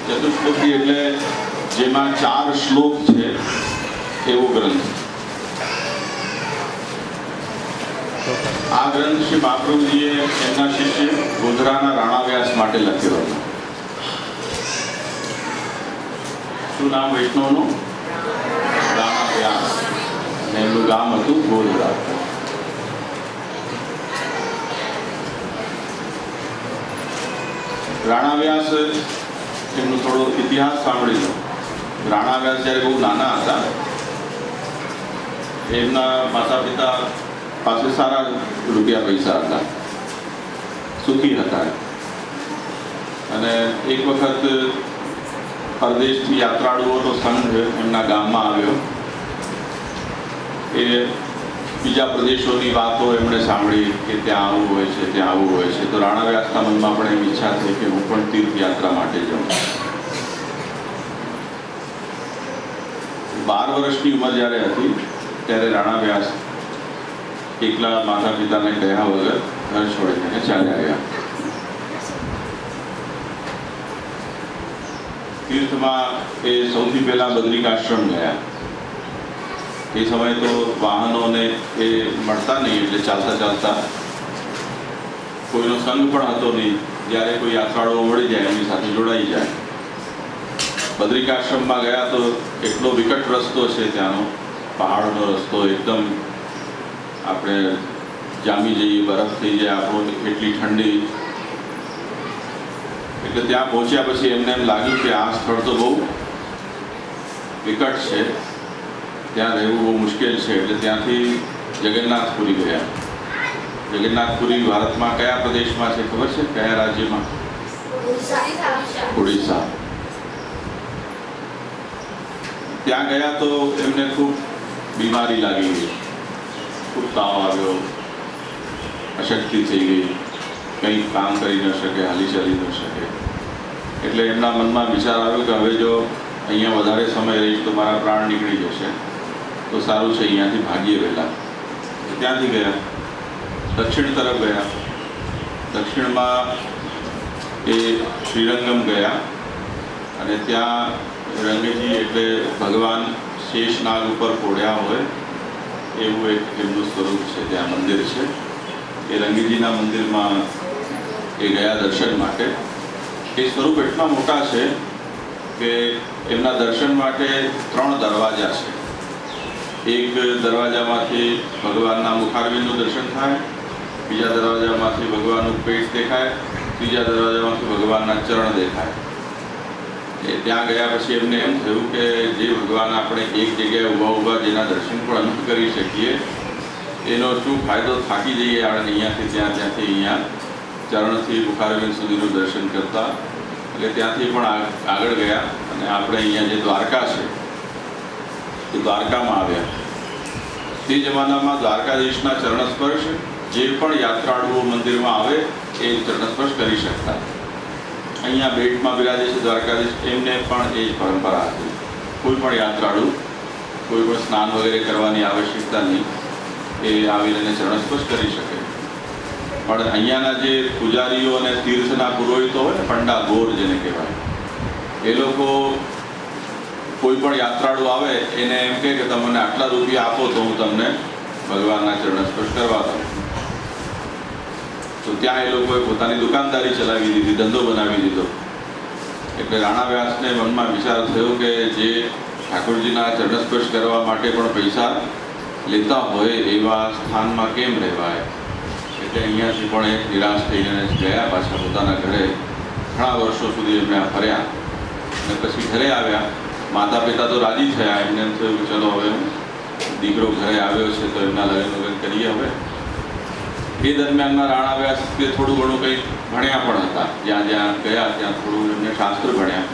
ચતુશ્લોકી એટલે જેમાં 4 શ્લોક છે એવો ગ્રંથ. આ ગ્રંથ શ્રી મહાપ્રભુજીએ એમના શિષ્ય ગોધરાના રાણાવ્યાસ માટે લખ્યો હતો. શું નામ વૈષ્ણવનું? રાણાવ્યાસ. અને એમનું ગામ હતું ગોધરા. રાણાવ્યાસ એમનો થોડો ઇતિહાસ સાંભળી લો. રાણાવ્યાસ જ્યારે બહુ નાના હતા, એમના માતા પિતા પાસે સારા રૂપિયા પૈસા હતા, સુખી હતા. અને એક વખત પરદેશથી યાત્રાળુઓનો સંઘ એમના ગામમાં આવ્યો. એ બીજા પ્રદેશોની વાતો એમણે સાંભળી કે ત્યાં આવું હોય છે, ત્યાં આવું હોય છે. તો રાણાવ્યાસના મનમાં પણ એમ ઈચ્છા થઈ કે હું પણ તીર્થયાત્રા માટે જાઉં. 12 વર્ષની ઉંમર જ્યારે હતી ત્યારે રાણાવ્યાસ એકલા માતા પિતાને કહ્યા વગર ઘર છોડીને ચાલ્યા ગયા. તીર્થમાં એ સૌથી પહેલા બદ્રિકાશ્રમ ગયા. એ સમયે તો વાહનોને એ મળતા નહીં, એટલે ચાલતા ચાલતા, કોઈનો સંગ પણ હતો નહીં. જ્યારે કોઈ યાત્રાળુઓ મળી જાય એમની સાથે જોડાઈ જાય. બદ્રિકાશ્રમમાં ગયા તો એટલો વિકટ રસ્તો છે ત્યાંનો, પહાડનો રસ્તો, એકદમ આપણે જામી જઈએ, બરફ થઈ જાય આપણો, એટલી ઠંડી. એટલે ત્યાં પહોંચ્યા પછી એમને એમ લાગ્યું કે આ સ્થળ તો બહુ વિકટ છે, ત્યાં રહેવું બહુ મુશ્કેલ છે. એટલે ત્યાંથી જગન્નાથપુરી ગયા. જગન્નાથપુરી ભારતમાં કયા પ્રદેશમાં છે ખબર છે? કયા રાજ્યમાં? ઓડિશા. ત્યાં ગયા તો એમને ખૂબ બીમારી લાગી ગઈ, ખૂબ તાવ આવ્યો, અશક્તિ થઈ ગઈ, કંઈ કામ કરી ન શકે, હાલી ચાલી ન શકે. એટલે એમના મનમાં વિચાર આવ્યો કે હવે જો અહીંયા વધારે સમય રહીશ તો મારા પ્રાણ નીકળી જશે, તો સારું છે અહીંયાથી ભાગીએ વહેલા. ત્યાંથી ગયા, દક્ષિણ તરફ ગયા. દક્ષિણમાં એ શ્રીરંગમ ગયા અને ત્યાં રંગજી એટલે ભગવાન શેષનાગ ઉપર પોઢ્યા હોય એવું એક એમનું સ્વરૂપ છે, ત્યાં મંદિર છે. એ રંગજીના મંદિરમાં એ ગયા દર્શન માટે. એ સ્વરૂપ એટલા મોટા છે કે એમના દર્શન માટે 3 દરવાજા છે. એક દરવાજામાંથી ભગવાનના મુખારવિંદનું દર્શન થાય, બીજા દરવાજામાંથી ભગવાનનું પેટ દેખાય, ત્રીજા દરવાજામાંથી ભગવાનના ચરણ દેખાય. એ ત્યાં ગયા પછી એમને એમ થયું કે જે ભગવાન આપણે એક જગ્યાએ ઊભા જેના દર્શન પણ ન કરી શકીએ, એનો શું ફાયદો? થાકી જઈએ આપણે અહીંયાથી ત્યાં, ત્યાંથી અહીંયા, ચરણથી મુખારવિંદ સુધીનું દર્શન કરતા. એટલે ત્યાંથી પણ આગળ ગયા અને આપણે અહીંયા જે દ્વારકા છે એ દ્વારકામાં આવ્યા. તે જમાનામાં દ્વારકાધીશના ચરણ સ્પર્શ જે પણ યાત્રાળુઓ મંદિરમાં આવે એ ચરણ સ્પર્શ કરી શકતા. અહીંયા બેટમાં બિરાજે છે દ્વારકાધીશ, એમને પણ એ જ પરંપરા હતી. કોઈ પણ યાત્રાળુ કોઈ પણ સ્નાન વગેરે કરવાની આવશ્યકતા નહીં, એ આવીને ચરણ સ્પર્શ કરી શકે. પણ અહીંયાના જે પૂજારીઓ અને તીર્થના પુરોહિતો હોય ને, પંડા ગોર જેને કહેવાય, એ લોકો કોઈ પણ યાત્રાળુ આવે એને એમ કહે કે તમને આટલા રૂપિયા આપો તો હું તમને ભગવાનના ચરણ સ્પર્શ કરવા દઉં. તો ત્યાં એ લોકોએ પોતાની દુકાનદારી ચલાવી દીધી, ધંધો બનાવી દીધો. એટલે રાણાવ્યાસને મનમાં વિચાર થયો કે જે ઠાકોરજીના ચરણ સ્પર્શ કરવા માટે પણ પૈસા લેતા હોય એવા સ્થાનમાં કેમ રહેવાય. એટલે અહીંયાથી પણ એક નિરાશ થઈને ગયા પાછા પોતાના ઘરે. ઘણા વર્ષો સુધી એમને ફર્યા અને પછી ઘરે આવ્યા. માતા પિતા તો રાજી થયા, એમને એમ થયું કે ચલો હવે દીકરો ઘરે આવ્યો છે તો એમના લગ્ન કરીએ. હવે એ દરમિયાનના રાણાવ્યાસ તે થોડું ઘણું કંઈ ભણ્યા પણ હતા. જ્યાં જ્યાં ગયા ત્યાં થોડું એમને શાસ્ત્ર ભણ્યા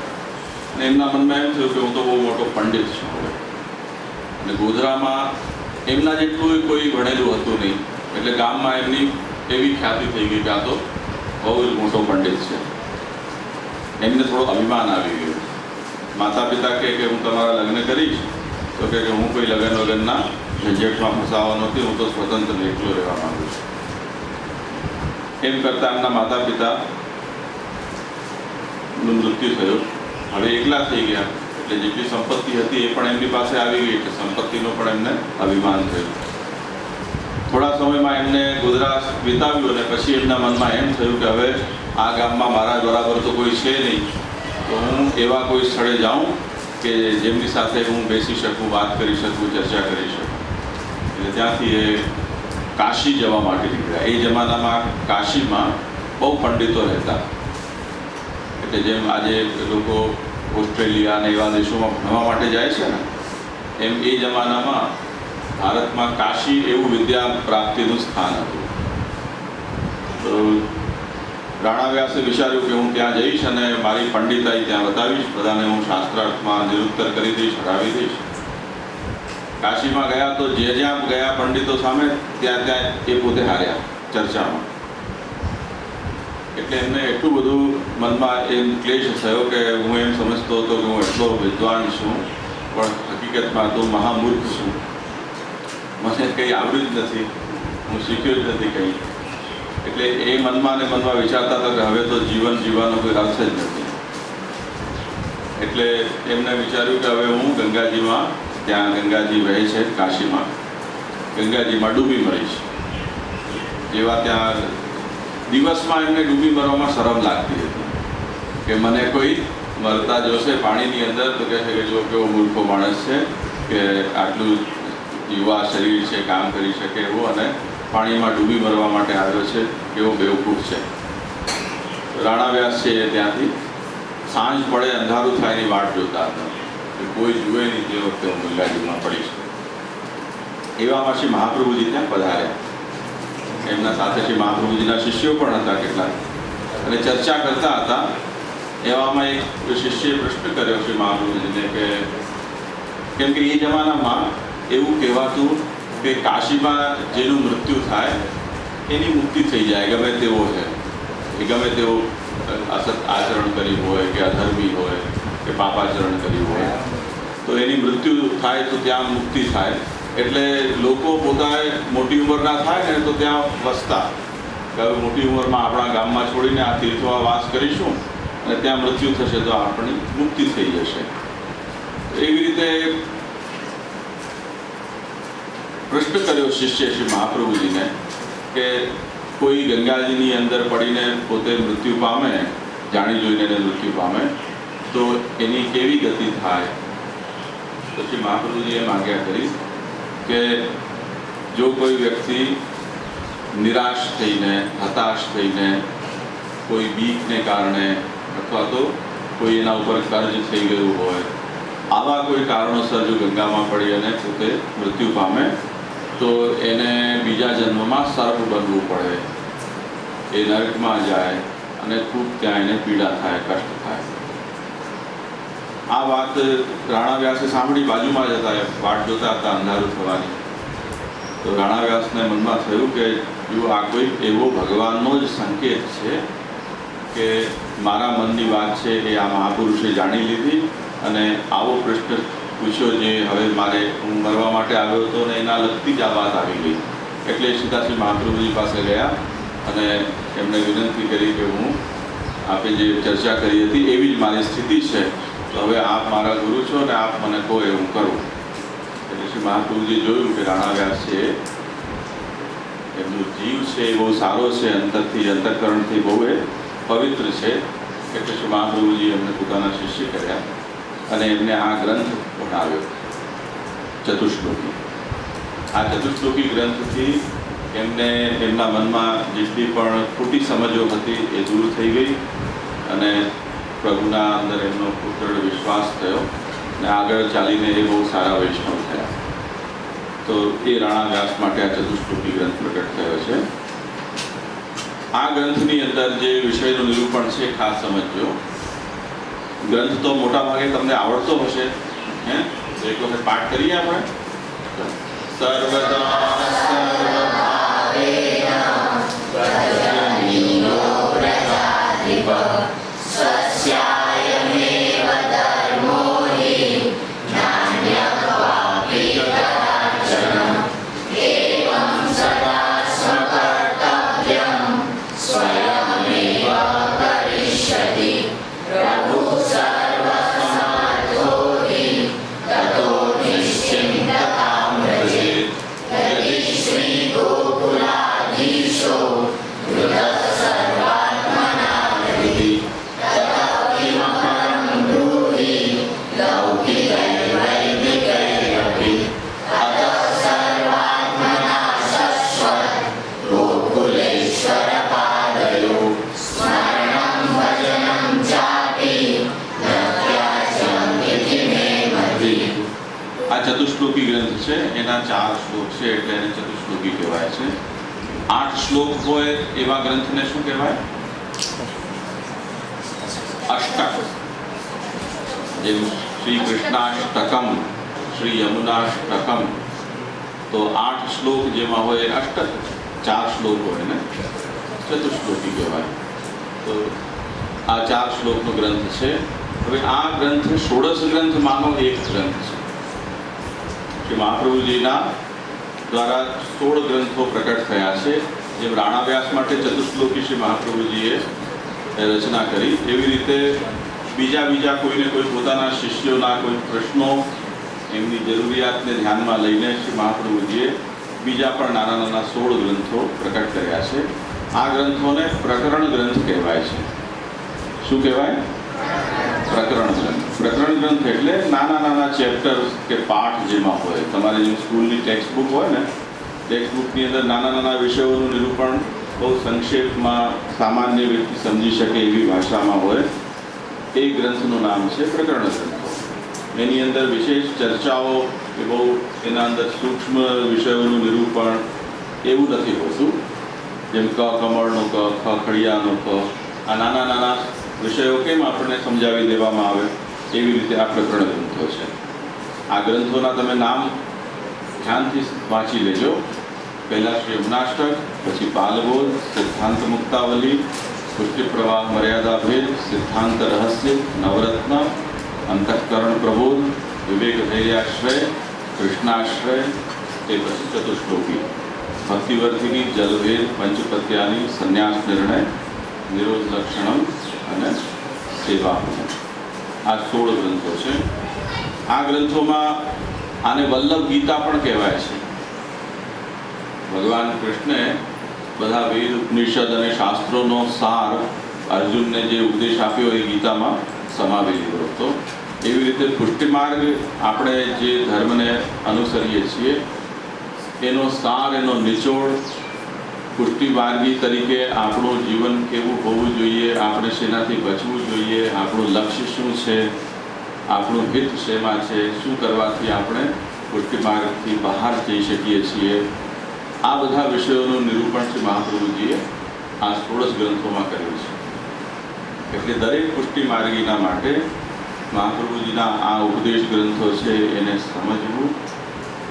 અને એમના મનમાં એમ થયું કે હું તો બહુ મોટો પંડિત છું હવે. અને ગોધરામાં એમના જેટલું કોઈ ભણેલું હતું નહીં, એટલે ગામમાં એમની એવી ખ્યાતિ થઈ ગઈ કે આ તો બહુ જ મોટો પંડિત છે. એમને થોડો અભિમાન આવી ગયું. માતા પિતા કહે કે હું તમારા લગ્ન કરીશ, તો કે હું કોઈ લગ્ન વગરના ઝંઝટમાં ફસાવાનો નથી, હું તો સ્વતંત્ર એકલો રહેવા માંગુ છું. એમ કરતાં એમના માતા પિતાનું મૃત્યુ થયું હવે એકલા થઈ ગયા, એટલે જેટલી સંપત્તિ હતી એ પણ એમની પાસે આવી ગઈ, એટલે સંપત્તિનો પણ એમને અભિમાન થયું. થોડા સમયમાં એમને ગોધરા વિતાવ્યું અને પછી એમના મનમાં એમ થયું કે હવે આ ગામમાં મારા બરાબર તો કોઈ છે નહીં, તો હું એવા કોઈ સ્થળે જાઉં કે જેમની સાથે હું બેસી શકું, વાત કરી શકું, ચર્ચા કરી શકું. એટલે ત્યાંથી એ કાશી જવા માટે નીકળ્યા. એ જમાનામાં કાશીમાં બહુ પંડિતો રહેતા. એટલે જેમ આજે લોકો ઓસ્ટ્રેલિયા અને એવા દેશોમાં ભણવા માટે જાય છે ને, એમ એ જમાનામાં ભારતમાં કાશી એવું વિદ્યા પ્રાપ્તિનું સ્થાન હતું. તો રાણા વ્યાસે વિચાર્યું કે હું ત્યાં જઈશ અને મારી પંડિતાઈ ત્યાં બતાવીશ, બધાને હું શાસ્ત્રાર્થમાં નિરુત્તર કરી દઈશ, હરાવી દઈશ. કાશીમાં ગયા તો જે જ્યાં ગયા પંડિતો સામે ત્યાં એ પોતે હાર્યા ચર્ચામાં. એટલે એમને એટલું બધું મનમાં એમ ક્લેશ થયો કે હું એમ સમજતો હતો કે હું એટલો વિદ્વાન છું, પણ હકીકતમાં તો મહામૂર્ખ છું. મને કંઈ આવડ્યું જ નથી, હું શીખ્યો જ નથી કંઈ. એટલે એ મનમાં ને મનમાં વિચારતા હતા કે હવે તો જીવન જીવવાનો કોઈ અર્થ જ નથી. એટલે એમને વિચાર્યું કે હવે હું ગંગાજીમાં, ત્યાં ગંગાજી વહે છે કાશીમાં, ગંગાજીમાં ડૂબી મરીશ. જેવા ત્યાં દિવસમાં એમને ડૂબી મરવામાં શરમ લાગતી હતી કે મને કોઈ મરતા જોશે પાણીની અંદર તો કહે છે કે જો કેવો મૂર્ખો માણસ છે કે આટલું યુવા શરીર છે, કામ કરી શકે એવું, અને પાણીમાં ડૂબી મરવા માટે આવ્યો છે, કેવો બેવકૂફ છે. રાણા વ્યાસ છે એ ત્યાંથી સાંજ પડે અંધારું થાય એની વાટ જોતા હતા કે કોઈ જુએ નહીં તે વખતે હું ગંગાજીમાં પડીશ. એવામાં શ્રી મહાપ્રભુજી ત્યાં પધાર્યા. એમના સાથે શ્રી મહાપ્રભુજીના શિષ્યો પણ હતા કેટલાક, અને ચર્ચા કરતા હતા. એવામાં એક શિષ્યએ પ્રશ્ન કર્યો શ્રી મહાપ્રભુજીને કે કેમ કે એ જમાનામાં એવું કહેવાતું કે કાશીમાં જેનું મૃત્યુ થાય એની મુક્તિ થઈ જાય, ગમે તેવો છે એ, ગમે તેવો અસત આચરણ કર્યું હોય કે અધર્મી હોય કે પાપાચરણ કર્યું હોય, તો એની મૃત્યુ થાય તો ત્યાં મુક્તિ થાય. એટલે લોકો પોતાએ મોટી ઉંમરના થાય ને તો ત્યાં વસતા કે હવે મોટી ઉંમરમાં આપણા ગામમાં છોડીને આ તીર્થમાં વાસ કરીશું અને ત્યાં મૃત્યુ થશે તો આપણી મુક્તિ થઈ જશે. એવી રીતે પ્રશ્ન કર્યો શિષ્ય શ્રી મહાપ્રભુજીને કે કોઈ ગંગાજીની અંદર પડીને પોતે મૃત્યુ પામે, જાણી જોઈને મૃત્યુ પામે, તો એની કેવી ગતિ થાય? તો શ્રી મહાપ્રભુજીએ આજ્ઞા કરી કે જો કોઈ વ્યક્તિ નિરાશ થઈને, હતાશ થઈને, કોઈ બીકને કારણે અથવા તો કોઈ એના ઉપર કર્જ થઈ ગયું હોય, આવા કોઈ કારણોસર જો ગંગામાં પડી અને પોતે મૃત્યુ પામે તો એને બીજા જન્મમાં સર્પ બનવું પડે, એ નરકમાં જાય અને ખૂબ ત્યાં એને પીડા થાય, કષ્ટ થાય. આ વાત રાણા વ્યાસે સાંભળી, બાજુમાં જ હતા, વાટ જોતા હતા અંધારું થવાની. તો રાણા વ્યાસને મનમાં થયું કે જો આ કોઈ એવો ભગવાનનો જ સંકેત છે કે મારા મનની વાત છે એ આ મહાપુરુષે જાણી લીધી અને આવો પ્રશ્ન પૂછ્યો જે હવે મારે હું મરવા માટે આવ્યો હતો ને એના લગતી જ આ વાત આવી ગઈ. એટલે સીધા શ્રી મહાપ્રભુજી પાસે ગયા અને એમને વિનંતી કરી કે હું આપે જે ચર્ચા કરી હતી એવી જ મારી સ્થિતિ છે, તો હવે આપ મારા ગુરુ છો ને આપ મને કહો એવું કરું. એટલે શ્રી મહાપ્રભુજી જોયું કે રાણા વ્યાસ છે એમનો જીવ છે એ બહુ સારો છે, અંતરથી અંતઃકરણથી બહુ એ પવિત્ર છે. એટલે શ્રી મહાપ્રભુજી એમને પોતાના શિષ્ય કર્યા અને એમને આ ગ્રંથ ભણાવ્યો, ચતુશ્લોકી. આ ચતુશ્લોકી ગ્રંથથી એમને એમના મનમાં જેટલી પણ ખોટી સમજો હતી એ દૂર થઈ ગઈ અને પ્રભુના અંદર એમનો દૃઢ વિશ્વાસ થયો અને આગળ ચાલીને એ બહુ સારા વૈષ્ણવ થયા. તો એ રાણા વ્યાસ માટે આ ચતુશ્લોકી ગ્રંથ પ્રગટ થયો છે. આ ગ્રંથની અંદર જે વિષયનું નિરૂપણ છે ખાસ સમજજો. ગ્રંથ તો મોટા ભાગે તમને આવડતો હશે, હે? એક વખત પાઠ કરીએ આપણે. સર્વદા स्वयमेव करिष्यति प्रभु सर्व આ ચતુશ્લોકી ગ્રંથ છે, એના 4 શ્લોક છે એટલે એને ચતુશ્લોકી કહેવાય છે. 8 શ્લોક હોય એવા ગ્રંથને શું કહેવાય? અષ્ટક. જેમ શ્રી કૃષ્ણાષ્ટકમ, શ્રી યમુનાષ્ટકમ, તો 8 શ્લોક જેમાં હોય એ અષ્ટક, 4 શ્લોક હોય ને ચતુશ્લોકી કહેવાય. તો આ 4 શ્લોકનો ગ્રંથ છે. હવે આ ગ્રંથ 16 ગ્રંથમાંનો એક ગ્રંથ છે. શ્રી મહાપ્રભુજીના દ્વારા 16 ગ્રંથો પ્રકટ થયા છે. જેમ રાણા વ્યાસ માટે ચતુશ્લોકી શ્રી મહાપ્રભુજીએ રચના કરી, એવી રીતે બીજા કોઈને કોઈ પોતાના શિષ્યોના કોઈ પ્રશ્નો, એમની જરૂરિયાતને ધ્યાનમાં લઈને શ્રી મહાપ્રભુજીએ બીજા પણ નાના 16 ગ્રંથો પ્રકટ કર્યા છે. આ ગ્રંથોને પ્રકરણ ગ્રંથ કહેવાય છે. શું કહેવાય? પ્રકરણ ગ્રંથ. પ્રકરણ ગ્રંથ એટલે નાના ચેપ્ટર કે પાઠ જેમાં હોય. તમારી જેમ સ્કૂલની ટેક્સ્ટ બુક હોય ને, ટેક્સ્ટ બુકની અંદર નાના વિષયોનું નિરૂપણ બહુ સંક્ષેપમાં સામાન્ય વ્યક્તિ સમજી શકે એવી ભાષામાં હોય, એ ગ્રંથનું નામ છે પ્રકરણ ગ્રંથો. એની અંદર વિશેષ ચર્ચાઓ કે બહુ એના અંદર સૂક્ષ્મ વિષયોનું નિરૂપણ એવું નથી હોતું. જેમ ક કમળનો ક, ખ ખડિયાનો ક, આ નાના વિષયો કેમ આપણને સમજાવી દેવામાં આવે, એવી રીતે આ પ્રકરણ ગ્રંથો છે. આ ગ્રંથોના તમે નામ ધ્યાનથી વાંચી લેજો. પહેલાં શ્રી યમુનાષ્ટક, પછી બાલબોધ, સિદ્ધાંત મુક્તાવલી, પુષ્ટિ પ્રવાહ મર્યાદા ભેદ, સિદ્ધાંત રહસ્ય, નવરત્ન, અંતઃકરણ પ્રબોધ, વિવેક ધૈર્યાશ્રય, કૃષ્ણાશ્રય, તે પછી ચતુશ્લોકી, ભક્તિવર્ધિની, જલભેદ, પંચપત્યાની, સંન્યાસ નિર્ણય, નિરોધ લક્ષણમ અને સેવા. આ 16 ગ્રંથો છે. આ ગ્રંથોમાં આને વલ્લભ ગીતા પણ કહેવાય છે. ભગવાન કૃષ્ણે બધા વેદ, ઉપનિષદ અને શાસ્ત્રોનો સાર અર્જુનને જે ઉપદેશ આપ્યો એ ગીતામાં સમાવી લીધો હતો. એવી રીતે પુષ્ટિમાર્ગ આપણે જે ધર્મને અનુસરીએ છીએ એનો સાર, એનો નિચોડ, પુષ્ટિમાર્ગી તરીકે આપણું જીવન કેવું હોવું જોઈએ, આપણે શેનાથી બચવું જોઈએ, આપણું લક્ષ્ય શું છે, આપણું હિત શેમાં છે, શું કરવાથી આપણે પુષ્ટિમાર્ગથી બહાર જઈ શકીએ છીએ, આ બધા વિષયોનું નિરૂપણ શ્રી મહાપ્રભુજીએ આ 16 ગ્રંથોમાં કર્યું છે. એટલે દરેક પુષ્ટિમાર્ગીના માટે મહાપ્રભુજીના આ ઉપદેશ ગ્રંથો છે એને સમજવું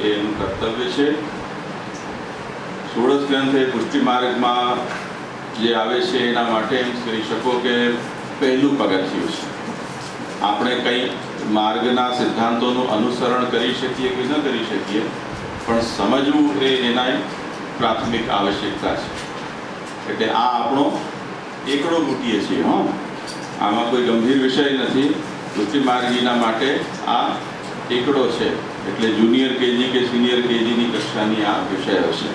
એ એનું કર્તવ્ય છે. 16 ગ્રંથ એ પુષ્ટિમાર્ગમાં જે આવે છે એના માટે એમ કહી શકો કે પહેલું પગથિયું છે. આપણે કંઈ માર્ગના સિદ્ધાંતોનું અનુસરણ કરી શકીએ કે ન કરી શકીએ, પણ સમજવું એ એના પ્રાથમિક આવશ્યકતા છે. એટલે આ આપણો એકડો મૂકીએ છીએ. આમાં કોઈ ગંભીર વિષય નથી. પુષ્ટિમાર્ગીના માટે આ એકડો છે. એટલે જુનિયર કેજી કે સિનિયર કેજીની કક્ષાની આ વિષયો છે.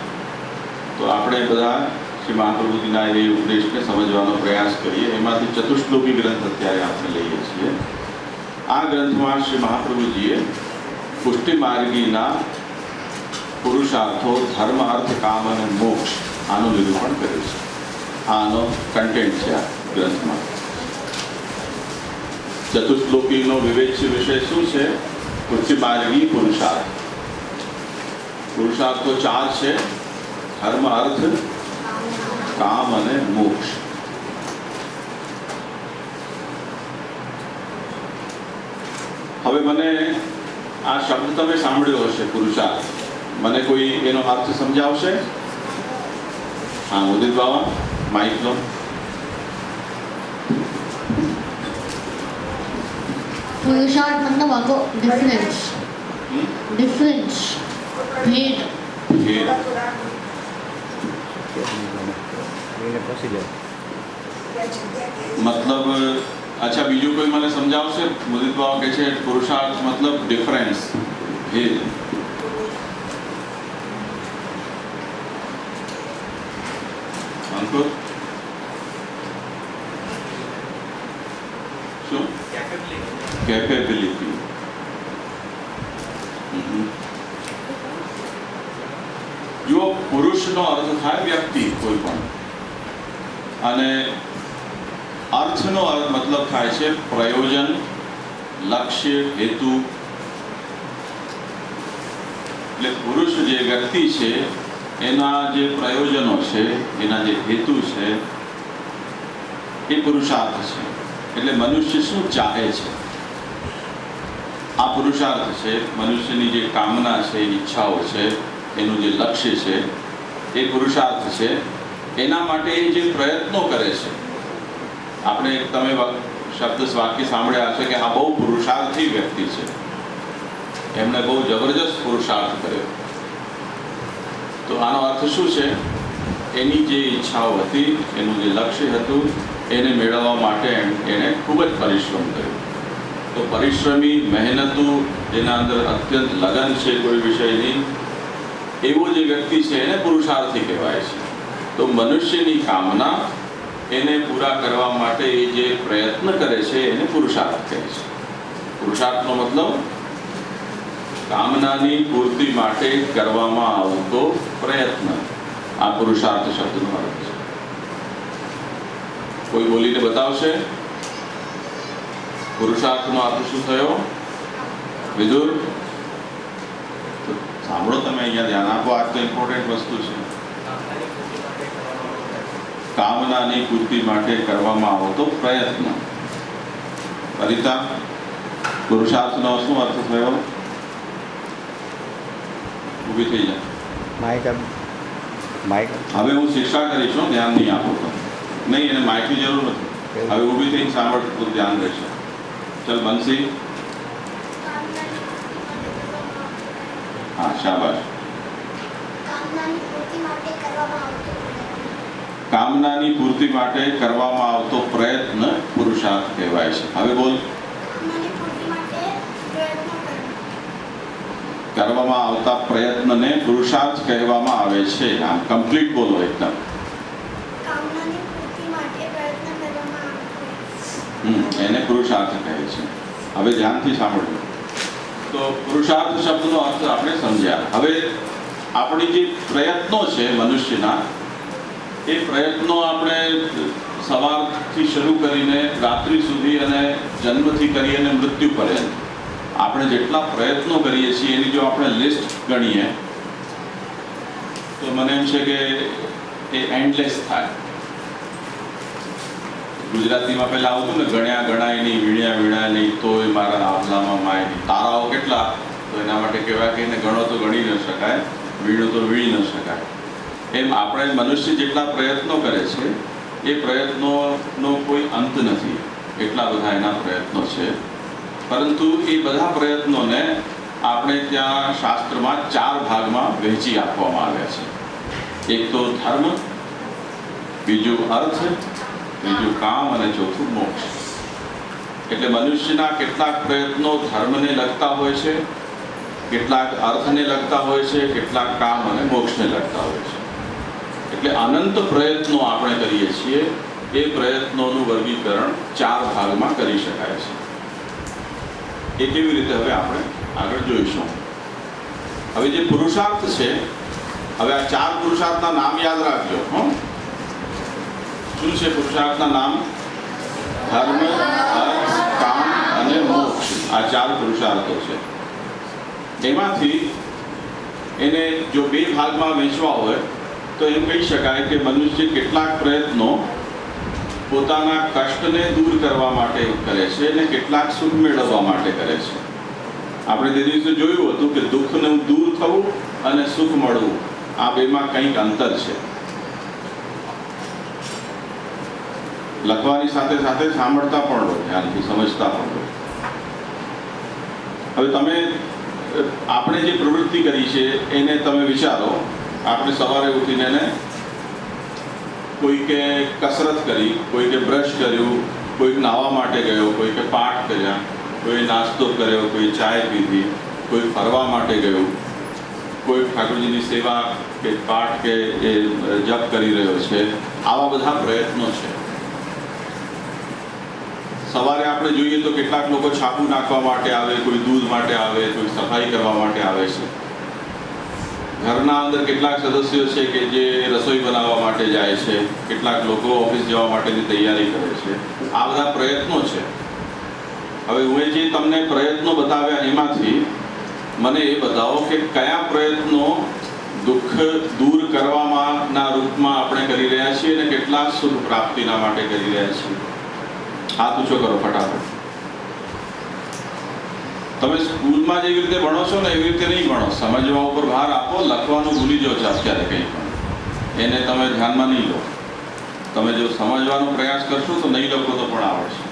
તો આપણે બધા શ્રી મહાપ્રભુજીના એ ઉપદેશને સમજવાનો પ્રયાસ કરીએ. એમાંથી ચતુશ્લોકી ગ્રંથ અત્યારે આપણે લઈએ છીએ. આ ગ્રંથમાં શ્રી મહાપ્રભુજીએ પુષ્ટિમાર્ગીના પુરુષાર્થો, ધર્મ, અર્થ, કામ અને મોક્ષ, આનું નિરૂપણ કર્યું છે. આનો કન્ટેન્ટ છે આ ગ્રંથમાં. ચતુશ્લોકીનો વિવેચ્ય વિષય શું છે? પુષ્ટિમાર્ગી પુરુષાર્થ. પુરુષાર્થો 4 છે: ધર્મ, અર્થ, કામ અને મોક્ષ. હવે મને આ શબ્દ તમે સાંભળ્યો હશે, પુરુષાર્થ. મને કોઈ એનો અર્થ સમજાવશે? હા, ઉદિત બાવા, માઇક લો. पुरुषार्थ मतलब आपको डिफरेंस भेद मतलब अच्छा, બીજું કોઈ મને સમજાવશે? મુદિત બાવા કહે છે પુરુષાર્થ મતલબ ડિફરન્સ, ભેદ. અંકુર શું? કેપેબિલિટી. જો પુરુષનો અર્થ થાય વ્યક્તિ કોઈ પણ, અને અર્થનો અર્થ મતલબ થાય છે પ્રયોજન, લક્ષ્ય, હેતુ. એટલે પુરુષ જે વ્યક્તિ છે એના જે પ્રયોજનો છે, એના જે હેતુ છે, એ પુરુષાર્થ છે. એટલે મનુષ્ય શું ચાહે છે, આ પુરુષાર્થ છે. મનુષ્યની જે કામના છે, ઈચ્છાઓ છે, એનું જે લક્ષ્ય છે, એ પુરુષાર્થ છે. એના માટે એ જે પ્રયત્નો કરે છે, આપણે તમે શબ્દ વાક્ય સાંભળ્યા હશે કે આ બહુ પુરુષાર્થી વ્યક્તિ છે, એમણે બહુ જબરજસ્ત પુરુષાર્થ કર્યો. તો આનો અર્થ શું છે? એની જે ઈચ્છાઓ હતી, એનું જે લક્ષ્ય હતું, એને મેળવવા માટે એણે ખૂબ જ પરિશ્રમ કર્યો. તો પરિશ્રમી, મહેનતુ, જેના અંદર અત્યંત લગન છે કોઈ વિષયની, એવો જે વ્યક્તિ છે એને પુરુષાર્થી કહેવાય છે. તો મનુષ્યની કામના એને પૂરા કરવા માટે એ જે પ્રયત્ન કરે છે એને પુરુષાર્થ કહે છે. પુરુષાર્થનો મતલબ કામનાની પૂર્તિ માટે કરવામાં આવતો પ્રયત્ન. આ પુરુષાર્થ શબ્દનો અર્થ છે. કોઈ બોલીને બતાવશે પુરુષાર્થનો અર્થ શું થયો? વિદુર, સાંભળો તમે, અહીંયા ધ્યાન આપો. આ તો ઇમ્પોર્ટન્ટ વસ્તુ છે. કામનાની પૂર્તિ માટે કરવામાં આવતો પ્રયત્ન. પરિતા, પુરુષાર્થનો શું અર્થ થયો? ઊભી થઈ જાય. હવે હું શિક્ષા કરીશ, ધ્યાન નહીં આપો તો નહીં. એને માહિતી જરૂર નથી. હવે ઊભી થઈને સાંભળ તો ધ્યાન રહેશે. ચલ બંસી, હા શાબાશ. કામનાની પૂર્તિ માટે કરવામાં આવતો પ્રયત્ન પુરુષાર્થ કહેવાય છે. હવે બોલ. કરવામાં આવતા પ્રયત્નને પુરુષાર્થ કહેવામાં આવે છે. આમ કમ્પ્લીટ બોલો એકદમ. એને પુરુષાર્થ કહે છે. હવે ધ્યાનથી સાંભળજો. તો પુરુષાર્થ શબ્દનો અર્થ આપણે સમજ્યા. હવે આપણી જે પ્રયત્નો છે મનુષ્યના, એ પ્રયત્નો આપણે સવારથી શરૂ કરીને રાત્રિ સુધી અને જન્મથી કરી અને મૃત્યુ પર્યંત આપણે જેટલા પ્રયત્નો કરીએ છીએ એની જો આપણે લિસ્ટ ગણીએ તો મને એમ છે કે એ એન્ડલેસ થાય. ગુજરાતીમાં પહેલાં આવતું ને, ગણ્યા ગણાય નહીં, વીણ્યા વીણાય નહીં, તો એ મારા આભલામાં માય નહીં. તારાઓ કેટલા? તો એના માટે કહેવાય કે એને ગણો તો ગણી ન શકાય, વીણો તો વીણી ન શકાય. એમ આપણે મનુષ્ય જેટલા પ્રયત્નો કરે છે એ પ્રયત્નોનો કોઈ અંત નથી. એટલા બધા એના પ્રયત્નો છે. પરંતુ એ બધા પ્રયત્નોને આપણે ત્યાં શાસ્ત્રમાં 4 ભાગમાં વહેંચી આપવામાં આવ્યા છે. એક તો ધર્મ, બીજું અર્થ, બીજું કામ અને ચોથું મોક્ષ. એટલે મનુષ્યના કેટલાક પ્રયત્નો ધર્મને લગતા હોય છે, કેટલાક અર્થને લગતા હોય છે, કેટલાક કામ અને મોક્ષને લગતા હોય છે. એટલે અનંત પ્રયત્નો આપણે કરીએ છીએ. એ પ્રયત્નોનું વર્ગીકરણ 4 ભાગમાં કરી શકાય છે. એ કેવી રીતે હવે આપણે આગળ જોઈશું. હવે જે પુરુષાર્થ છે, હવે આ 4 પુરુષાર્થના નામ યાદ રાખજો. શું છે પુરુષાર્થના નામ? ધર્મ, અર્થ, કામ અને મોક્ષ. આ 4 પુરુષાર્થો છે. એમાંથી એને જો 2 ભાગમાં વહેંચવા હોય તો એમ કહી શકાય કે મનુષ્ય કેટલાક પ્રયત્નો પોતાના કષ્ટને દૂર કરવા માટે કરે છે અને કેટલાક સુખ મેળવવા માટે કરે છે. આપણે તે દિવસે જોયું હતું કે દુઃખનું દૂર થવું અને સુખ મળવું, આ બેમાં કંઈક અંતર છે. લખવાની સાથે સાથે સાંભળતા પણ રહો, ધ્યાનથી સમજતા પણ રહો. હવે તમે આપણે જે પ્રવૃત્તિ કરી છે એને તમે વિચારો. આપણે સવારે ઉઠીને એને કોઈકે કસરત કરી, કોઈકે બ્રશ કર્યું, કોઈક નાહવા માટે ગયો, કોઈકે પાઠ કર્યા, કોઈ નાસ્તો કર્યો, કોઈ ચાય પીધી, કોઈ ફરવા માટે ગયું, કોઈ ઠાકોરજીની સેવા કે પાઠ કે એ જપ કરી રહ્યો છે. આવા બધા પ્રયત્નો છે. સવારે આપણે જોઈએ તો કેટલાક લોકો છાપું નાખવા માટે આવે, કોઈ દૂધ માટે આવે, કોઈ સફાઈ કરવા માટે આવે છે. ઘરના અંદર કેટલાક સદસ્યો છે કે જે રસોઈ બનાવવા માટે જાય છે, કેટલાક લોકો ઓફિસ જવા માટેની તૈયારી કરે છે. આ બધા પ્રયત્નો છે. હવે હું જે તમને પ્રયત્નો બતાવ્યા એમાંથી મને એ બતાવો કે કયા પ્રયત્નો દુઃખ દૂર કરવાના રૂપમાં આપણે કરી રહ્યા છીએ અને કેટલા સુખ પ્રાપ્તિના માટે કરી રહ્યા છીએ. હાથ ઊંચો કરો ફટાફટ. તમે સ્કૂલમાં જેવી રીતે ભણો છો ને એવી રીતે નહીં ભણો. સમજવા ઉપર ભાર આપો, લખવાનું ભૂલી જાઓ છો અત્યારે કંઈ પણ. એને તમે ધ્યાનમાં નહીં લો. તમે જો સમજવાનો પ્રયાસ કરશો તો નહીં લખો તો પણ આવડશે.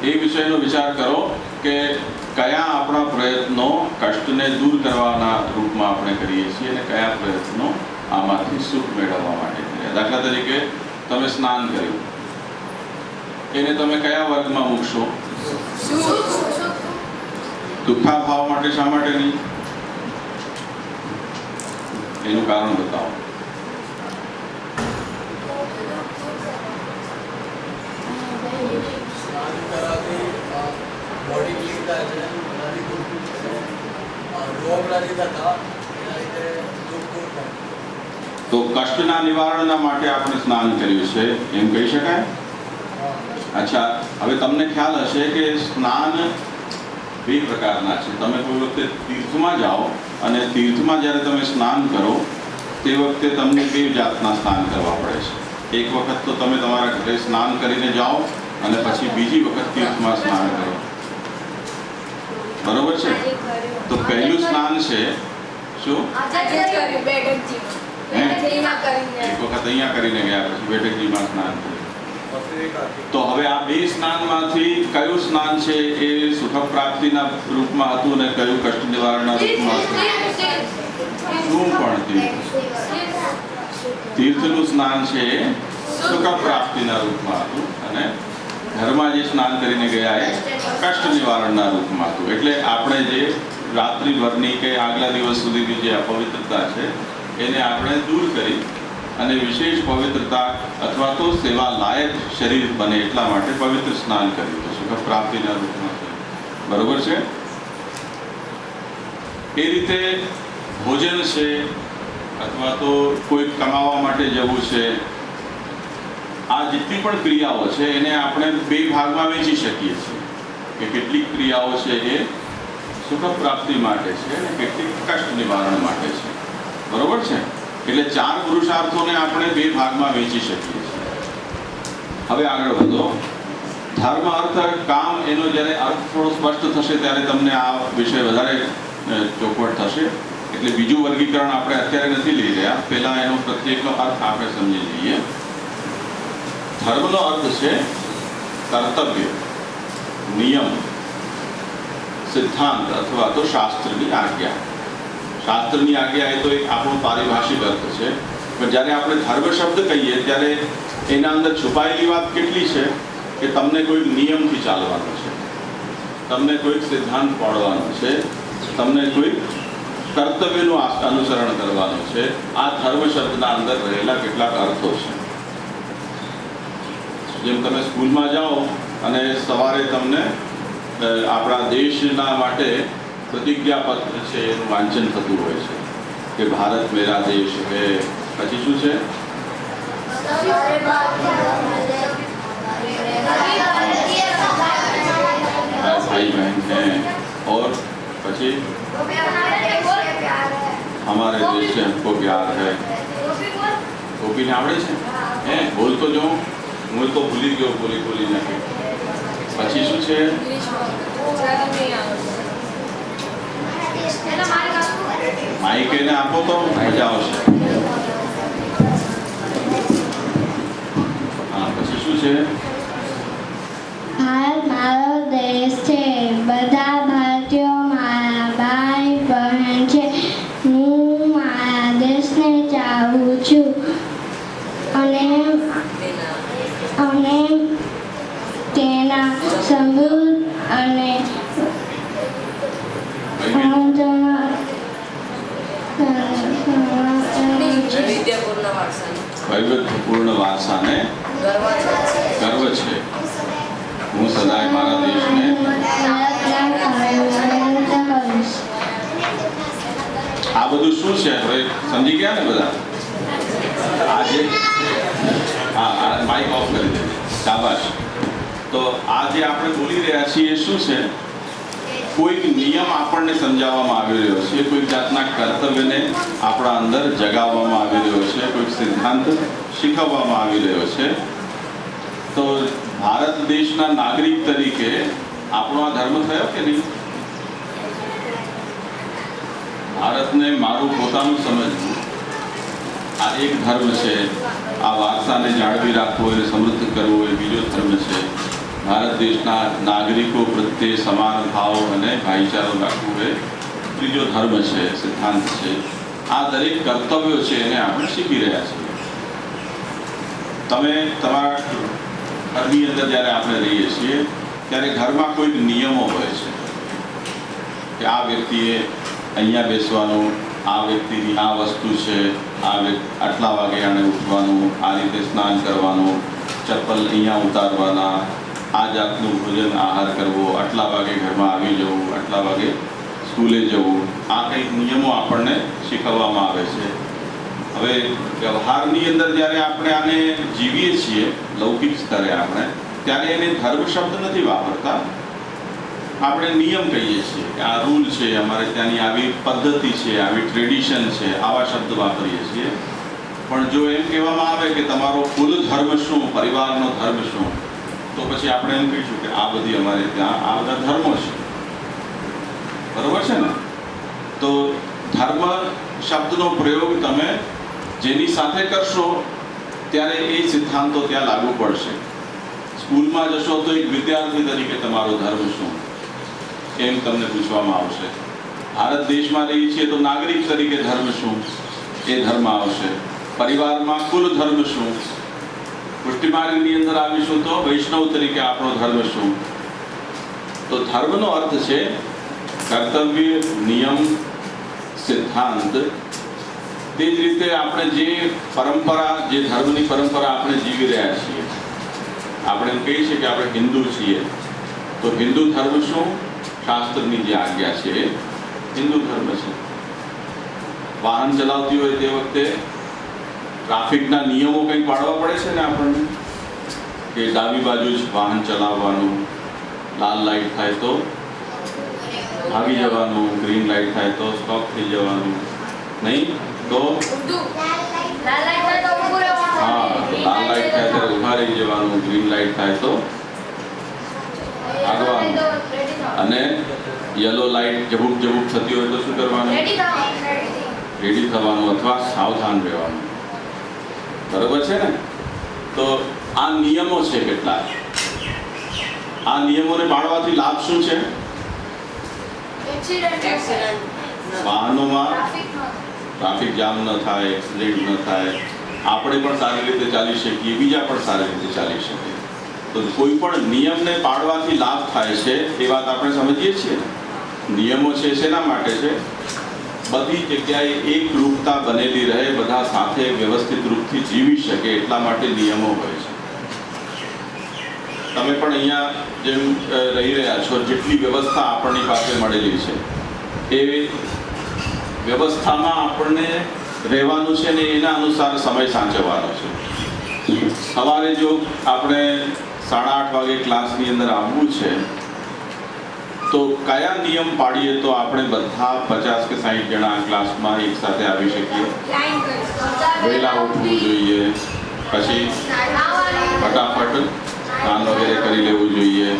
એ વિષયનો વિચાર કરો કે કયા આપણા પ્રયત્નો કષ્ટને દૂર કરવાના રૂપમાં આપણે કરીએ છીએ અને કયા પ્રયત્નો આમાંથી સુખ મેળવવા માટે કરીએ. દાખલા તરીકે તમે સ્નાન કર્યું, એને તમે કયા વર્ગમાં મૂકશો? દુઃખા ભાવ માટે. શા માટે નહીં? એનું કારણ બતાવો. તો કષ્ટના નિવારણના માટે આપણે સ્નાન કર્યું છે એમ કહી શકાય? અચ્છા, હવે તમને ખ્યાલ હશે કે સ્નાન બે પ્રકારના છે. તમે કોઈ વખતે તીર્થમાં જાઓ અને તીર્થમાં જ્યારે તમે સ્નાન કરો તે વખતે તમને બે જાતના સ્નાન કરવા પડે છે. એક વખત તો તમે તમારા ઘરે સ્નાન કરીને જાઓ અને પછી બીજી વખત તીર્થમાં સ્નાન કરો. બરોબર છે? તો પહેલું સ્નાન છે શું? એક વખત અહીંયા કરીને ગયા, પછી બેઠકજીમાં સ્નાન કર્યું. તો હવે આ બે સ્નાનમાંથી કયું સ્નાન છે એ સુખ પ્રાપ્તિના રૂપમાં હતું અને કયું કષ્ટ નિવારણના રૂપમાં હતું? શું પણ તીર્થનું સ્નાન છે એ સુખ પ્રાપ્તિના રૂપમાં હતું અને ઘરમાં જે સ્નાન કરીને ગયા એ કષ્ટ નિવારણના રૂપમાં હતું. એટલે આપણે જે રાત્રિભરની કે આગલા દિવસ સુધીની જે અપવિત્રતા છે એને આપણે દૂર કરી અને વિશેષ પવિત્રતા અથવા તો સેવા લાયક શરીર બને એટલા માટે પવિત્ર સ્નાન કર્યું. તો સુખ પ્રાપ્તિના રૂપમાં થયું. બરોબર છે? એ રીતે ભોજન છે અથવા તો કોઈ કમાવા માટે જવું છે, આ જેટલી પણ ક્રિયાઓ છે એને આપણે બે ભાગમાં વહેંચી શકીએ છીએ કે કેટલીક ક્રિયાઓ છે એ સુખ પ્રાપ્તિ માટે છે અને કેટલીક કષ્ટ નિવારણ માટે છે. બરોબર છે? એટલે ચાર પુરુષાર્થોને આપણે બે ભાગમાં વહેંચી શકીએ છીએ. હવે આગળ વધો. ધર્મ, અર્થ, કામ, એનો જ્યારે અર્થ થોડો સ્પષ્ટ થશે ત્યારે તમને આ વિષય વધારે ચોખવટ થશે. એટલે બીજું વર્ગીકરણ આપણે અત્યારે નથી લઈ રહ્યા. પહેલાં એનો પ્રત્યેકનો અર્થ આપણે સમજી લઈએ. ધર્મનો અર્થ છે કર્તવ્ય, નિયમ, સિદ્ધાંત અથવા તો શાસ્ત્રની આજ્ઞા. શાસ્ત્રની આજ્ઞા એ તો એક આપણો પારિભાષિક અર્થ છે, પણ જ્યારે આપણે ધર્મ શબ્દ કહીએ ત્યારે એના અંદર છુપાયેલી વાત કેટલી છે કે તમને કોઈક નિયમથી ચાલવાનું છે, તમને કોઈક સિદ્ધાંત પાડવાનો છે, તમને કોઈક કર્તવ્યનું અનુસરણ કરવાનું છે. આ ધર્મ શબ્દના અંદર રહેલા કેટલાક અર્થો છે. જેમ તમે સ્કૂલમાં જાઓ અને સવારે તમને આપણા દેશના માટે પ્રતિજ્ઞાપત્ર છે એનું વાંચન થતું હોય છે કે ભારત મેરા દેશ હે. પછી શું છે? ભાઈ બહેન હે. और પછી हमारे देश से हमको प्यार है. ગોપીને આવડે છે? હે, બોલ તો જો. હું તો ભૂલી ગયો, બોલી નાખી. પછી શું છે? માઈક એને આપો તો મજા આવશે. હા, પછી શું છે? ભારત મારો દેશ છે, બધા ભારતીયો મારા ભાઈ બહેન છે. હું મારા દેશને ચાહું છું અને તેના સમૃદ્ધ અને વૈવિધ્યપૂર્ણ વારસાને ગર્વ છે. હું સદાય મારા દેશને. આ બધું શું છે હવે સમજી ગયા ને બધા? આજે હા, માઇક ઓફ કરી દેજો. શાબાશ. તો આ જે આપણે બોલી રહ્યા છીએ શું છે? કોઈક નિયમ આપણને સમજાવવામાં આવી રહ્યો છે, કોઈક જાતના કર્તવ્યને આપણા અંદર જગાવવામાં આવી રહ્યો છે, કોઈક સિદ્ધાંત શીખવવામાં આવી રહ્યો છે. તો ભારત દેશના નાગરિક તરીકે આપણો આ ધર્મ થયો કે નહીં? ભારતને મારું પોતાનું સમજવું આ એક ધર્મ છે. આ વારસાને જાળવી રાખવો અને સમૃદ્ધ કરવો એ બીજો ધર્મ છે. ભારત દેશના નાગરિકો પ્રત્યે સમાન ભાવ અને ભાઈચારો રાખવો એ ત્રીજો ધર્મ છે, સિદ્ધાંત છે. આ દરેક કર્તવ્યો છે એને આપણે શીખી રહ્યા છીએ. તમે તમારા ઘરની અંદર જ્યારે આપણે રહીએ છીએ ત્યારે ઘરમાં કોઈક નિયમો હોય છે કે આ વ્યક્તિએ અહીંયા બેસવાનું, આ વ્યક્તિની આ વસ્તુ છે, આટલા વાગે આને ઉઠવાનું, આ રીતે સ્નાન કરવાનું, ચપ્પલ અહીંયા ઉતારવાના, આ જાતનું ભોજન આહાર કરવો, આટલા વાગે ઘરમાં આવી જવું, આટલા વાગે સ્કૂલે જવું. આ કંઈક નિયમો આપણને શીખવવામાં આવે છે. હવે વ્યવહારની અંદર જ્યારે આપણે આને જીવીએ છીએ લૌકિક સ્તરે આપણે, ત્યારે એને ધર્મ શબ્દ નથી વાપરતા, આપણે નિયમ કહીએ છીએ કે આ રૂલ છે, અમારે ત્યાંની આવી પદ્ધતિ છે, આવી ટ્રેડિશન છે, આવા શબ્દ વાપરીએ છીએ. પણ જો એમ કહેવામાં આવે કે તમારો કુલ ધર્મ શું, પરિવારનો ધર્મ શું, તો પછી આપણે એમ કહીશું કે આ બધી અમારે ત્યાં આ બધા ધર્મો છે. બરોબર છે ને? તો ધર્મ શબ્દનો પ્રયોગ તમે જેની સાથે કરશો ત્યારે એ સિદ્ધાંતો ત્યાં લાગુ પડશે. સ્કૂલમાં જશો તો એક વિદ્યાર્થી તરીકે તમારો ધર્મ શું એમ તમને પૂછવામાં આવશે. ભારત દેશમાં રહીએ છીએ તો નાગરિક તરીકે ધર્મ શું એ ધર્મ આવશે. પરિવારમાં કુલ ધર્મ શું, પુષ્ટિમાર્ગની અંદર આવીશું તો વૈષ્ણવ તરીકે આપણો ધર્મ શું. તો ધર્મનો અર્થ છે કર્તવ્ય, નિયમ, સિદ્ધાંત. તે જ રીતે આપણે જે પરંપરા, જે ધર્મની પરંપરા આપણે જીવી રહ્યા છીએ, આપણે એમ કહીએ છીએ કે આપણે હિન્દુ છીએ, તો હિન્દુ ધર્મ શું? શાસ્ત્રની જે આજ્ઞા છે એ હિન્દુ ધર્મ છે. વાહન ચલાવતી હોય તે વખતે ટ્રાફિકના નિયમો કંઈક પાડવા પડે છે ને આપણને, કે ડાબી બાજુ જ વાહન ચલાવવાનું, લાલ લાઈટ થાય તો ભાગી જવાનું, ગ્રીન લાઈટ થાય તો સ્ટોપ થઈ જવાનું, નહીં તો હા, લાલ લાઈટ થાય ત્યારે ઊભા રહી જવાનું, ગ્રીન લાઈટ થાય તો ભાગવાનું, અને યલો લાઈટ ઝબુક ઝબુક થતી હોય તો શું કરવાનું? રેડી થવાનું અથવા સાવધાન રહેવાનું. બરોબર છે ને? તો આ નિયમો છે કેટલાક. આ નિયમોને પાળવાથી લાભ શું છે? વાહનોમાં ટ્રાફિક જામ ન થાય, એક્સિડન્ટ ન થાય, આપણે પણ સારી રીતે ચાલી શકીએ, બીજા પણ સારી રીતે ચાલી શકે. તો કોઈ પણ નિયમને પાળવાથી લાભ થાય છે એ વાત આપણે સમજીએ છીએ. નિયમો છે શેના માટે છે? બધી જગ્યાએ એક રૂપતા બનેલી રહે, બધા સાથે વ્યવસ્થિત રૂપથી જીવી શકે એટલા માટે નિયમો હોય છે. તમે પણ અહીંયા જેમ રહી રહ્યા છો, જેટલી વ્યવસ્થા આપણની પાસે મળેલી છે એ વ્યવસ્થામાં આપણને રહેવાનું છે ને એના અનુસાર સમય સાચવવાનો છે. સવારે જો આપણે 8:30 વાગે ક્લાસની અંદર આવવું છે તો કયા નિયમ પાડીએ તો આપણે બધા 50 કે 60 જણા ક્લાસમાં એક સાથે આવી શકીએ? વહેલા ઉઠવું જોઈએ, પછી ફટાફટ સ્નાન વગેરે કરી લેવું જોઈએ,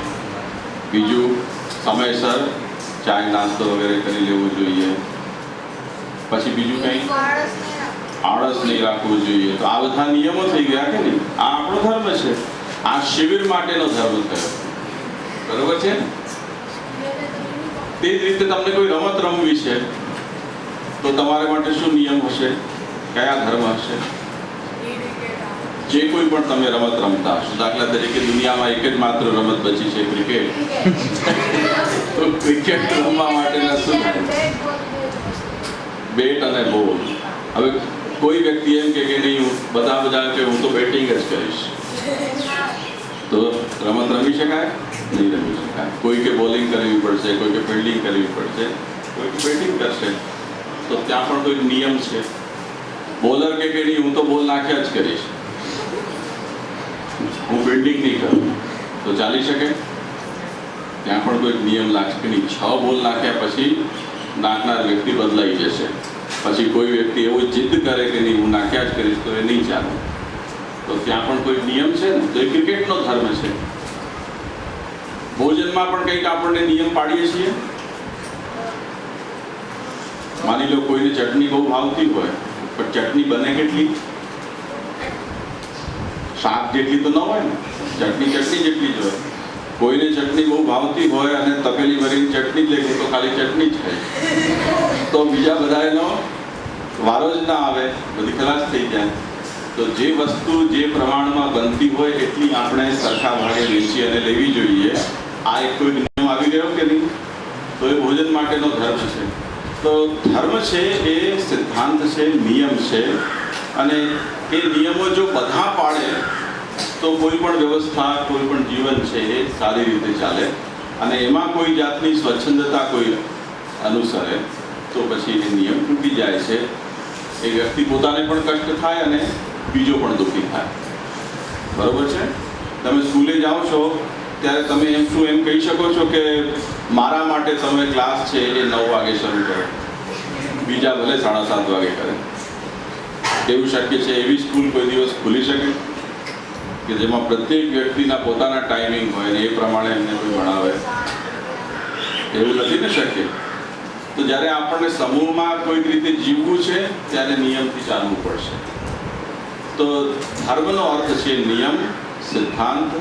બીજું સમયસર ચાય નાસ્તો વગેરે કરી લેવું જોઈએ, પછી બીજું કંઈ આળસ નહીં રાખવું જોઈએ. તો આ બધા નિયમો થઈ ગયા કે નહીં? આ આપણો ધર્મ છે. આ શિબિર માટેનો ધર્મ થયો. બરોબર છે? તે જ રીતે તમને કોઈ રમત રમવી છે તો તમારા માટે શું નિયમ હશે? કયા ધર્મ હશે? જે કોઈ પણ તમે રમત રમતા હશો, દાખલા તરીકે દુનિયામાં એક જ માત્ર રમત બચી છે, ક્રિકેટ. તો ક્રિકેટ રમવા માટેના શું થાય? બેટ અને બોલ. હવે કોઈ વ્યક્તિ એમ કે નહીં, બધા કે હું તો બેટિંગ જ કરીશ, તો રમત રમી શકાય? નહીં રમી શકાય. કોઈ કે બોલિંગ કરવી પડશે, કોઈ કે ફિલ્ડિંગ કરવી પડશે, કોઈ કે બેટિંગ કરશે. તો ત્યાં પણ કોઈ નિયમ છે. બોલર કે નહીં, હું તો બોલ નાખ્યા જ કરીશ, હું ફિલ્ડિંગ નહીં કરું, તો ચાલી શકે? ત્યાં પણ કોઈ નિયમ લાગશે કે નહીં? 6 બોલ નાખ્યા પછી નાખનાર વ્યક્તિ બદલાઈ જશે. પછી કોઈ વ્યક્તિ એવો જીદ કરે કે નહીં હું નાખ્યા જ કરીશ તો એ નહીં ચાલે. તો ત્યાં પણ કોઈ નિયમ છે ને? તો એ ક્રિકેટનો ધર્મ છે. ભોજનમાં પણ કંઈક આપણને નિયમ પાડીએ છીએ. માની લો કોઈને ચટણી બહુ ભાવતી હોય, પણ ચટણી બને કેટલી? શાક જેટલી તો ન હોય ને, ચટણી જેટલી જ હોય. કોઈને ચટણી બહુ ભાવતી હોય અને તપેલી ભરીને ચટણી જ લેખે તો ખાલી ચટણી જ ખાય, તો બીજા બધા એનો વારો જ ના આવે, બધી ખલાસ થઈ જાય. તો જે વસ્તુ જે પ્રમાણમાં બનતી હોય એટલી આપણે સરખા ભાગે વેચી અને લેવી જોઈએ. આ એક કોઈ નિયમ આવી ગયો કે નહીં? તો એ ભોજન માટેનો ધર્મ છે. તો ધર્મ છે એ સિદ્ધાંત છે, નિયમ છે. અને એ નિયમો જો બધા પાડે તો કોઈ પણ વ્યવસ્થા, કોઈ પણ જીવન છે એ સારી રીતે ચાલે. અને એમાં કોઈ જાતની સ્વચ્છંદતા કોઈ અનુસરે તો પછી એ નિયમ તૂટી જાય છે. એ વ્યક્તિ પોતાને પણ કષ્ટ થાય અને બીજો પણ દુઃખી થાય. બરોબર છે? તમે સ્કૂલે જાઓ છો ત્યારે તમે એમ કહી શકો છો કે મારા માટે તમે ક્લાસ છે એ 9 વાગે શરૂ કરો, બીજા ભલે 7:30 વાગે કરે. એવું શક્ય છે? એવી સ્કૂલ કોઈ દિવસ ખુલી શકે કે જેમાં પ્રત્યેક વ્યક્તિના પોતાના ટાઈમિંગ હોય ને એ પ્રમાણે એમને કોઈ ભણાવે? એવું નથી ને શક્ય. તો જ્યારે આપણને સમૂહમાં કોઈક રીતે જીવવું છે ત્યારે નિયમથી ચાલવું પડશે. તો ધર્મનો અર્થ છે નિયમ, સિદ્ધાંત,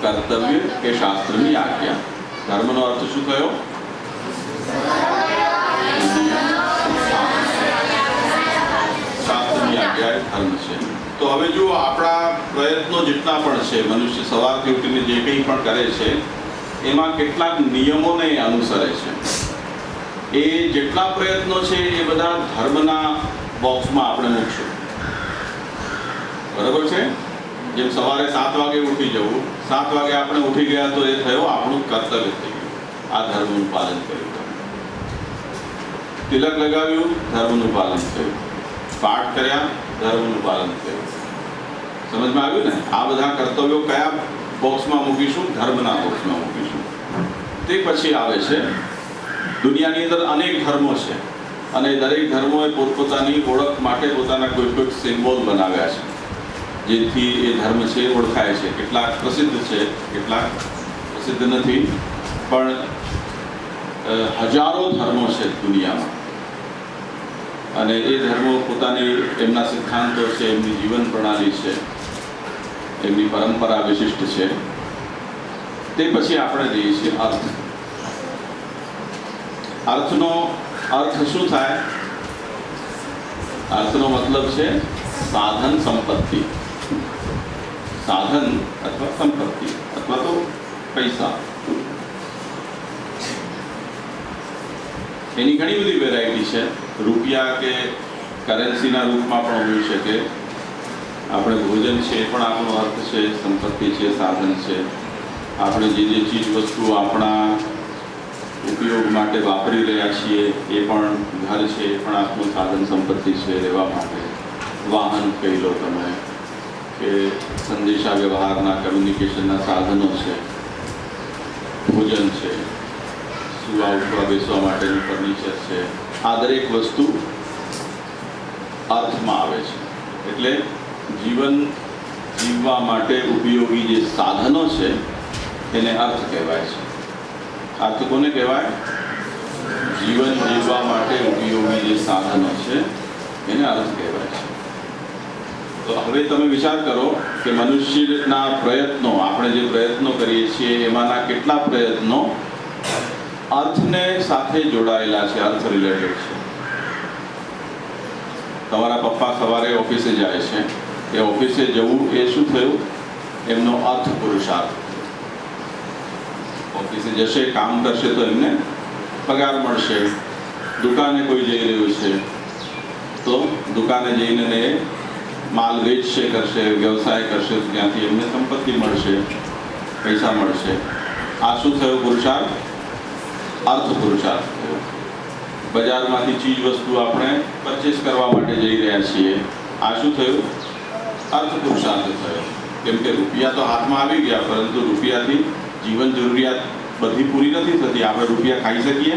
કર્તવ્ય કે શાસ્ત્રની આજ્ઞા. ધર્મનો અર્થ શું થયો? શાસ્ત્રની આજ્ઞા એ ધર્મ છે. તો હવે જુઓ, આપણા પ્રયત્નો જેટલા પણ છે, મનુષ્ય સવારથી ઉઠીને જે કંઈ પણ કરે છે એમાં કેટલાક નિયમોને અનુસરે છે. એ જેટલા પ્રયત્નો છે એ બધા ધર્મના બોક્સમાં આપણે મૂકશું. બરાબર છે? જેમ સવારે 7 વાગે ઉઠી જવું, 7 વાગે આપણે ઉઠી ગયા તો એ થયો આપણું કર્તવ્ય થઈ ગયું. આ ધર્મનું પાલન કર્યું. તિલક લગાવ્યું, ધર્મનું પાલન થયું. પાઠ કર્યા, ધર્મનું પાલન થયું. સમજમાં આવ્યું ને? આ બધા કર્તવ્યો કયા બોક્સમાં મૂકીશું? ધર્મના બોક્સમાં મૂકીશું. તે પછી આવે છે દુનિયાની અંદર અનેક ધર્મો છે અને દરેક ધર્મોએ પોતપોતાની ઓળખ માટે પોતાના કોઈ સિમ્બોલ બનાવ્યા છે, જેથી એ ધર્મ છે ઓળખાય છે. કેટલાક પ્રસિદ્ધ છે, કેટલાક પ્રસિદ્ધ નથી, પણ હજારો ધર્મો છે દુનિયામાં. અને એ ધર્મો પોતાની એમના સિદ્ધાંતો છે, એમની જીવન પ્રણાલી છે, એમની પરંપરા વિશિષ્ટ છે. તે પછી આપણે જઈએ છીએ અર્થ. અર્થનો અર્થ શું થાય? અર્થનો મતલબ છે સાધન, સંપત્તિ. સાધન અથવા સંપત્તિ અથવા તો પૈસા. એની ઘણી બધી વેરાયટી છે. રૂપિયા કે કરન્સીના રૂપમાં પણ હોઈ શકે. આપણે ભોજન છે એ પણ આપણો અર્થ છે, સંપત્તિ છે, સાધન છે. આપણે જે ચીજ વસ્તુઓ આપણા ઉપયોગ માટે વાપરી રહ્યા છીએ એ પણ ઘર છે, એ પણ આપણું સાધન સંપત્તિ છે રહેવા માટે. વાહન કહી લો તમે, કે સંદેશા વ્યવહારના, કમ્યુનિકેશનના સાધનો છે. ભોજન છે, સુવા ઉઠવા બેસવા માટેનું ફર્નિચર છે. આ દરેક વસ્તુ અર્થમાં આવે છે. એટલે જીવન જીવવા માટે ઉપયોગી જે સાધનો છે એને અર્થ કહેવાય છે. અર્થ કોને કહેવાય? જીવન જીવવા માટે ઉપયોગી જે સાધનો છે એને અર્થ કહેવાય છે. તો હવે તમે વિચાર કરો કે મનુષ્યના પ્રયત્નો, આપણે જે પ્રયત્નો કરીએ છીએ એમાંના કેટલા પ્રયત્નો અર્થને સાથે જોડાયેલા છે, અર્થ રિલેટેડ છે. તમારા પપ્પા સવારે ઓફિસે જાય છે, એ ઓફિસે જવું એ શું થયું? એમનો અર્થ પુરુષાર્થ. ઓફિસે જશે, કામ કરશે તો એમને પગાર મળશે. દુકાને કોઈ જઈ રહ્યું છે તો દુકાને જઈને એ માલ વેચશે, કરશે, વ્યવસાય કરશે, ત્યાંથી એમને સંપત્તિ મળશે, પૈસા મળશે. આ શું થયું? પુરુષાર્થ, અર્થ પુરુષાર્થ થયો. બજારમાંથી ચીજ વસ્તુ આપણે પરચેસ કરવા માટે જઈ રહ્યા છીએ. આ શું થયું? અર્થ પુરુષાર્થ થયો. કેમ કે રૂપિયા તો હાથમાં આવી ગયા, પરંતુ રૂપિયાથી જીવન જરૂરિયાત બધી પૂરી નથી થતી. આપણે રૂપિયા ખાઈ શકીએ?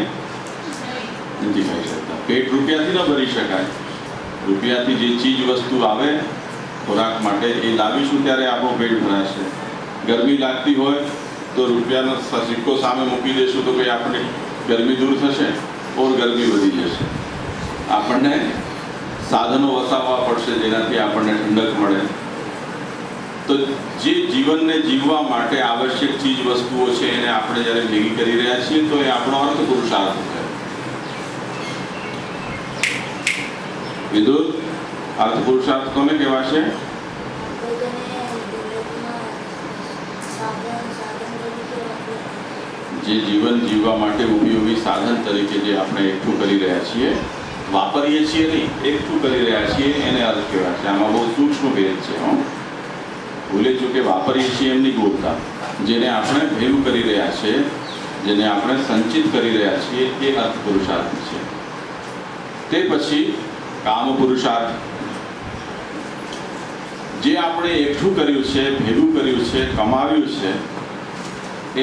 નથી ખાઈ શકતા. પેટ રૂપિયાથી ન ભરી શકાય. રૂપિયાથી જે ચીજ વસ્તુ આવે ખોરાક માટે એ લાવીશું ત્યારે આપણું પેટ ભરાશે. ગરમી લાગતી હોય તો રૂપિયાનો સિક્કો સામે મૂકી દેશું તો કંઈ આપણી ગરમી દૂર થશે? ઓર ગરમી વધી જશે. આપણને સાધનો વસાવવા પડશે જેનાથી આપણને ઠંડક મળે. તો જે જીવનને જીવવા માટે આવશ્યક ચીજ વસ્તુઓ છે એને આપણે જ્યારે ભેગી કરી રહ્યા છીએ તો એ આપણો અર્થ પુરુષાર્થ છે. વિદુર, અર્થ પુરુષાર્થ કોને કહેવાશે? જે જીવન જીવવા માટે ઉપયોગી સાધન તરીકે જે આપણે એકઠું કરી રહ્યા છીએ, વાપરીએ છીએ નહીં, એકઠું કરી રહ્યા છીએ એને અર્થ કહેવાય છે. આમાં બહુ સૂક્ષ્મ ભેદ છે. ભૂલે ચૂકે વાપરીએ છીએ એમ નહીં બોલતા. જેને આપણે ભેગું કરી રહ્યા છે, જેને આપણે સંચિત કરી રહ્યા છીએ એ અર્થ પુરુષાર્થ છે. તે પછી કામ પુરુષાર્થ. જે આપણે એકઠું કર્યું છે, ભેગું કર્યું છે, કમાવ્યું છે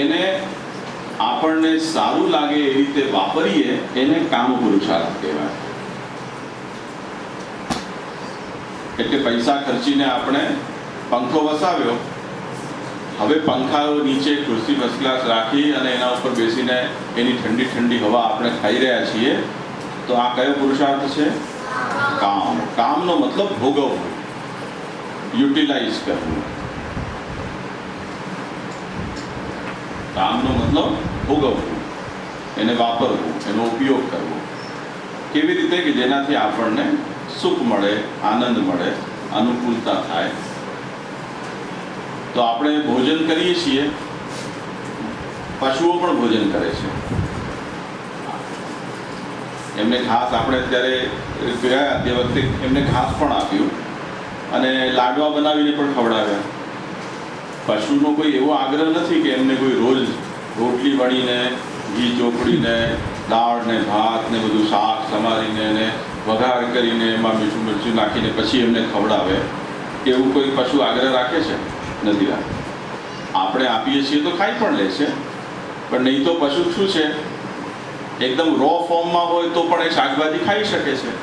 એને આપણને સારું લાગે એ રીતે વાપરીએ એને કામ પુરુષાર્થ કહેવાય. એટલે પૈસા ખર્ચીને આપણે પંખો વસાવ્યો, હવે પંખા નીચે ખુરશી ફર્સ્ટ ક્લાસ રાખી અને એના ઉપર બેસીને એની ઠંડી ઠંડી હવા આપણે ખાઈ રહ્યા છીએ તો આ કયો પુરુષાર્થ છે? કામ. કામનો મતલબ ભોગવવું, યુટિલાઇઝ કરવું. કામનો મતલબ ભોગવવું, એને વાપરવું, એનો ઉપયોગ કરવો. કેવી રીતે? કે જેનાથી આપણને સુખ મળે, આનંદ મળે, અનુકૂળતા થાય. તો આપણે ભોજન કરીએ છીએ, પશુઓ પણ ભોજન કરે છે. એમને ઘાસ, આપણે અત્યારે ગયા તે વખતે એમને ઘાસ પણ આપ્યું અને લાડવા બનાવીને પણ ખવડાવ્યા. પશુનો કોઈ એવો આગ્રહ નથી કે એમને કોઈ રોજ રોટલી વળીને, ઘી ચોપડીને, દાળ ને ભાત ને બધું શાક સમારીને એને વઘાર કરીને એમાં મીઠું મરચું નાખીને પછી એમને ખવડાવે. એવું કોઈ પશુ આગ્રહ રાખે છે? નથી રાખતું. આપણે આપીએ છીએ તો ખાઈ પણ લે છે, પણ નહીં તો પશુ શું છે, એકદમ રો ફોર્મમાં હોય તો પણ એ શાકભાજી ખાઈ શકે છે,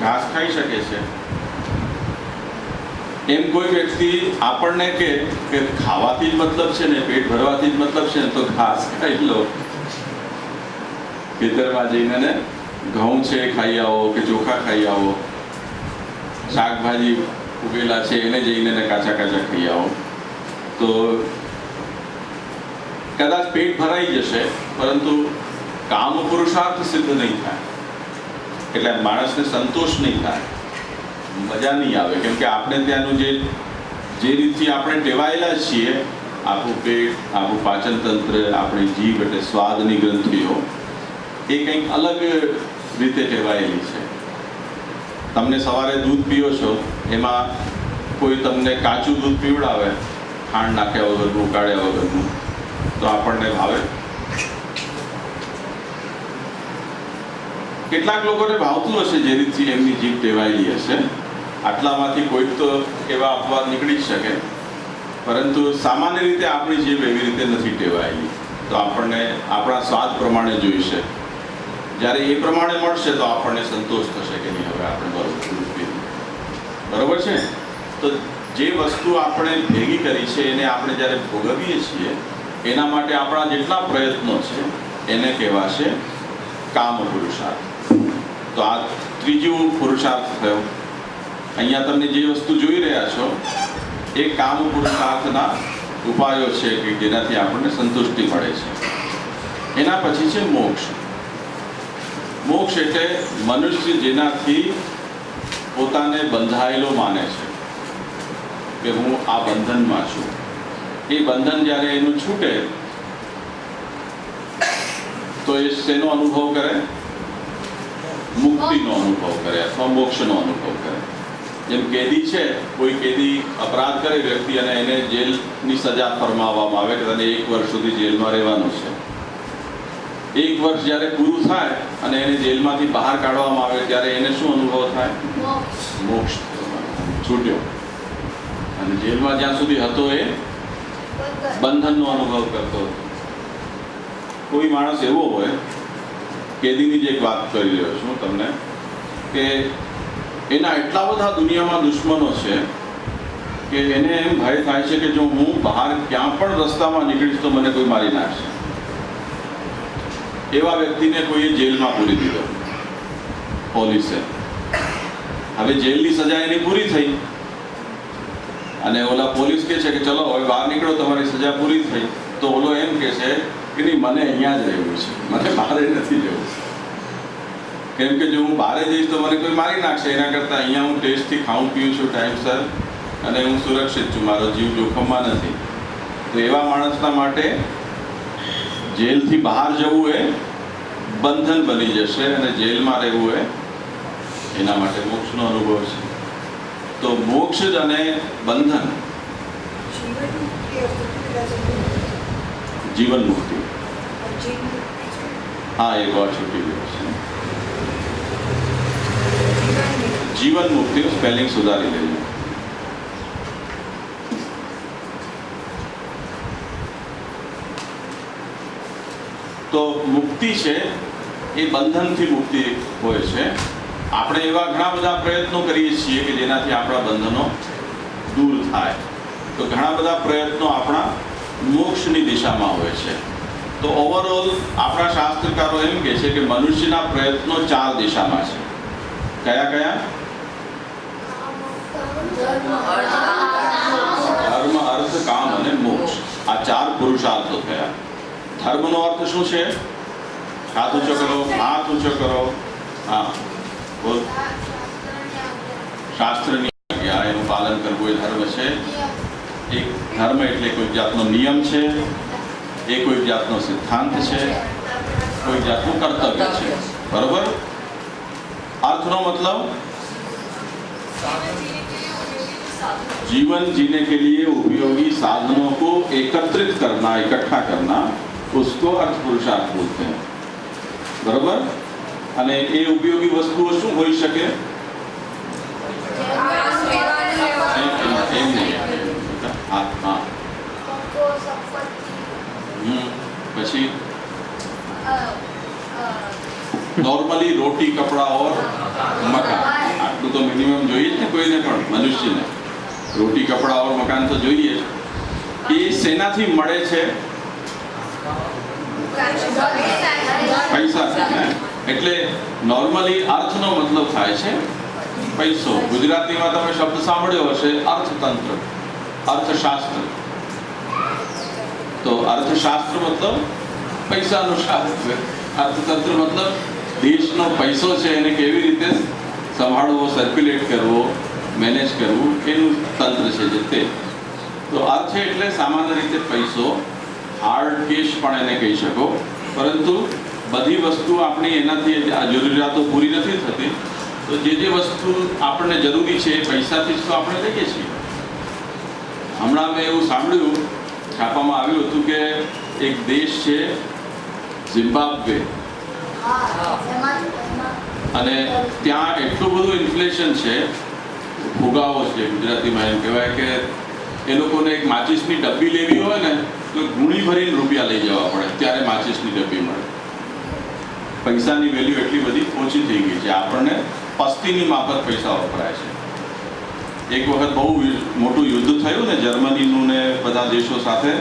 ઘાસ ખાઈ શકે છે. એમ કોઈ વ્યક્તિ આપણને કે ખાવાથી જ મતલબ છે ને, પેટ ભરવાથી જ મતલબ છે ને તો ઘાસ ખાઈ લો, ખેતરમાં જઈને ને ઘઉં છે ખાઈ આવો કે ચોખા ખાઈ આવો, શાકભાજી ઉગેલા છે એને જઈને ને કાચા કાચા ખાઈ આવો, તો કદાચ પેટ ભરાઈ જશે પરંતુ કામ પુરુષાર્થ સિદ્ધ નહીં થાય. એટલે માણસને સંતોષ નહીં થાય, મજા નહીં આવે. કેમ કે આપણે ત્યાંનું જે રીતથી આપણે ટેવાયેલા છીએ, આપણું પેટ, આપણું પાચન તંત્ર, આપણી જીભ એટલે સ્વાદની ગ્રંથિઓ એ કંઈક અલગ રીતે ટેવાયેલી છે. તમને સવારે દૂધ પીઓ છો, એમાં કોઈ તમને કાચું દૂધ પીવડાવે ખાંડ નાખ્યા વગરનું, ઉકાળ્યા વગરનું, તો આપણને ભાવે? કેટલાક લોકોને ભાવતું હશે જે રીતથી એમની જીભ ટેવાયેલી હશે. આટલામાંથી કોઈક તો એવા અપવાદ નીકળી જ શકે, પરંતુ સામાન્ય રીતે આપણી જીભ એવી રીતે નથી ટેવાયેલી. તો આપણને આપણા સ્વાદ પ્રમાણે જોઈશે. જ્યારે એ પ્રમાણે મળશે તો આપણને સંતોષ થશે કે નહીં, હવે આપણે બરોબર છે. તો જે વસ્તુ આપણે ભેગી કરી છે એને આપણે જ્યારે ભોગવીએ છીએ એના માટે આપણા જેટલા પ્રયત્નો છે એને કહેવાશે કામ પુરુષાર્થ. તો આ ત્રીજું પુરુષાર્થ થયો. અહીંયા તમે જે વસ્તુ જોઈ રહ્યા છો એ કામ પુરુષાર્થના ઉપાયો છે કે જેનાથી આપણને સંતુષ્ટિ મળે છે. એના પછી છે મોક્ષ. મોક્ષ એટલે મનુષ્ય જેનાથી પોતાને બંધાયેલો માને છે કે હું આ બંધનમાં છું, એ બંધન જ્યારે એનું છૂટે તો એ શેનો અનુભવ કરે? મુક્તિનો અનુભવ કરે અથવા મોક્ષનો અનુભવ કરે. જેમ કેદી છે, કોઈ કેદી અપરાધ કરે વ્યક્તિ અને એને જેલની સજા ફરમાવવામાં આવે કે તને 1 વર્ષ સુધી જેલમાં રહેવાનું છે. 1 વર્ષ જ્યારે પૂરું થાય અને એને જેલમાંથી બહાર કાઢવામાં આવે ત્યારે એને શું અનુભવ થાય? મોક્ષ છૂટ્યો. અને જેલમાં જ્યાં સુધી હતો એ બંધનનો અનુભવ કરતો હતો. કોઈ માણસ એવો હોય, કેદીની જ એક વાત કરી રહ્યો છું તમને, કે એના એટલા બધા દુનિયામાં દુશ્મનો છે કે એને એમ ભય થાય છે કે જો હું બહાર ક્યાં પણ રસ્તામાં નીકળીશ તો મને કોઈ મારી નાખશે. એવા વ્યક્તિને કોઈએ જેલમાં પૂરી દીધો પોલીસે. હવે જેલની સજા એની પૂરી થઈ અને ઓલા પોલીસ કહે છે કે ચલો હવે બહાર નીકળો, તમારી સજા પૂરી થઈ. તો ઓલો એમ કહે છે કે નહીં, મને અહીંયા જ રહેવું છે, મને બહાર નથી જવું. કેમ કે જો હું બહાર જઈશ તો મને કોઈ મારી નાખશે. એના કરતાં અહીંયા હું ટેસ્ટથી ખાઉં પીઉં છું ટાઈમસર અને હું સુરક્ષિત છું, મારો જીવ જોખમમાં નથી. તો એવા માણસના માટે જેલથી બહાર જવું એ બંધન બની જશે અને જેલમાં રહેવું એ એના માટે મોક્ષનો અનુભવ છે. તો મોક્ષ જ અને બંધન, જીવન મુક્તિ. હા, એક વાર છૂટી ગયો છે. જીવન મુક્તિનું સ્પેલિંગ સુધારી લેજો. તો મુક્તિ છે એ બંધનથી મુક્તિ હોય છે. આપણે એવા ઘણા બધા પ્રયત્નો કરીએ છીએ કે જેનાથી આપણા બંધનો દૂર થાય. તો ઘણા બધા પ્રયત્નો આપણા મોક્ષની દિશામાં હોય છે. તો ઓવરઓલ આપણા શાસ્ત્રકારો એમ કહે છે કે મનુષ્યના પ્રયત્નો 4 દિશામાં છે. કયા કયા? ધર્મ, અર્થ, કામ અને મોક્ષ. આ 4 પુરુષાર્થો થયા. ધર્મનો અર્થ શું છે? હાથ ઊંચો કરો, હાથ ઊંચો કરો. હા, બોલ. શાસ્ત્રની આજ્ઞા, એનું પાલન કરવું એ ધર્મ છે. એક ધર્મ એટલે કોઈ જાતનો નિયમ છે, એ કોઈ જાતનો સિદ્ધાંત છે, કોઈ જાતનું કર્તવ્ય છે. બરોબર? અર્થનો मतलब जीवन जीने के लिए उपयोगी साधनों को एकत्रित करना, इकट्ठा करना, उसको अर्थ पुरुषार्थ बोलते हैं. बराबर? અને એ ઉપયોગી વસ્તુઓ શું હોઈ શકે? પછી નોર્મલી રોટી, કપડા ઓર મકાન. આટલું તો મિનિમમ જોઈએ જ ને કોઈને પણ, મનુષ્યને રોટી, કપડા ઓર મકાન તો જોઈએ જ. એ શેનાથી મળે છે? પૈસાથી. એટલે નોર્મલી અર્થનો મતલબ થાય છે પૈસો. ગુજરાતીમાં તમે શબ્દ સાંભળ્યો હશે, અર્થતંત્ર, અર્થશાસ્ત્ર. તો અર્થશાસ્ત્ર મતલબ પૈસાનું શાસ્ત્ર. અર્થતંત્ર મતલબ દેશનો પૈસો છે એને કેવી રીતે સંભાળવો, સર્ક્યુલેટ કરવો, મેનેજ કરવું, એનું તંત્ર છે જે તે. તો અર્થ એટલે સામાન્ય રીતે પૈસો, હાર્ડ કેશ પણ એને કહી શકો. પરંતુ બધી વસ્તુ આપણી એનાથી જરૂરિયાતો પૂરી નથી થતી. તો જે વસ્તુ આપણને જરૂરી છે એ પૈસાથી જ તો આપણે લઈએ છીએ. હમણાં મેં એવું સાંભળ્યું, છાપામાં આવ્યું હતું કે એક દેશ છે ઝિમ્બાબ્વે, અને ત્યાં એટલું બધું ઇન્ફ્લેશન છે, ફુગાવો છે ગુજરાતીમાં એમ કહેવાય, કે એ લોકોને એક માચિસની ડબ્બી લેવી હોય ને તો ગુણી ભરીને રૂપિયા લઈ જવા પડે ત્યારે માચિસની ડબ્બી મળે. પૈસાની વેલ્યુ એટલી બધી ઓછી થઈ ગઈ છે. આપણને પસ્તીની માફક પૈસા વપરાય છે. એક વખત બહુ મોટું યુદ્ધ થયું ને જર્મનીનું ને બધા દેશો સાથે,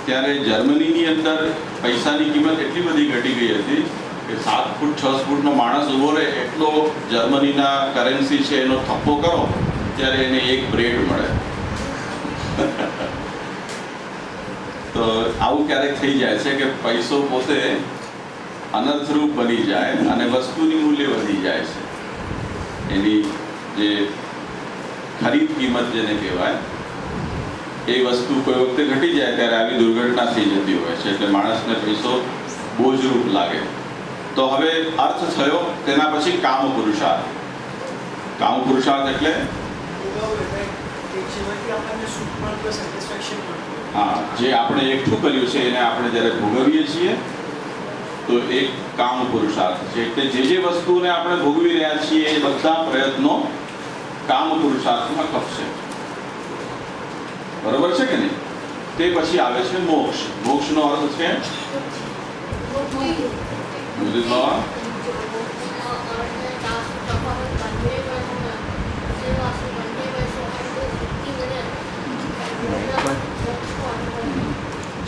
ત્યારે જર્મનીની અંદર પૈસાની કિંમત એટલી બધી ઘટી ગઈ હતી કે 7 ફૂટ 6 ફૂટનો માણસ ઊભો રહે એટલો જર્મનીના કરન્સી છે એનો થપ્પો કરો ત્યારે એને એક બ્રેડ મળે. તો આવું ક્યારેક થઈ જાય છે કે પૈસો પોતે અનર્થરૂપ બની જાય અને વસ્તુની મૂલ્ય વધી જાય છે. એની જે ખરીદ કિંમત જેને કહેવાય એ વસ્તુ કોઈ વખતે ઘટી જાય ત્યારે આવી દુર્ઘટના થઈ જતી હોય છે. એટલે માણસને પૈસો બોજરૂપ લાગે. તો હવે અર્થ થયો, તેના પછી કામ પુરુષાર્થ. કામ પુરુષાર્થ એટલે હા, જે આપણે એકઠું કર્યું છે એને આપણે જ્યારે ભોગવીએ છીએ તો એક કામ પુરુષાર્થ છે. એટલે જે વસ્તુને આપણે ભોગવી રહ્યા છીએ એ બધા પ્રયત્નો કામ પુરુષાર્થમાં ખપશે. બરોબર છે કે નહીં? તે પછી આવે છે મોક્ષ. મોક્ષનો અર્થ છે મુદિત બાવા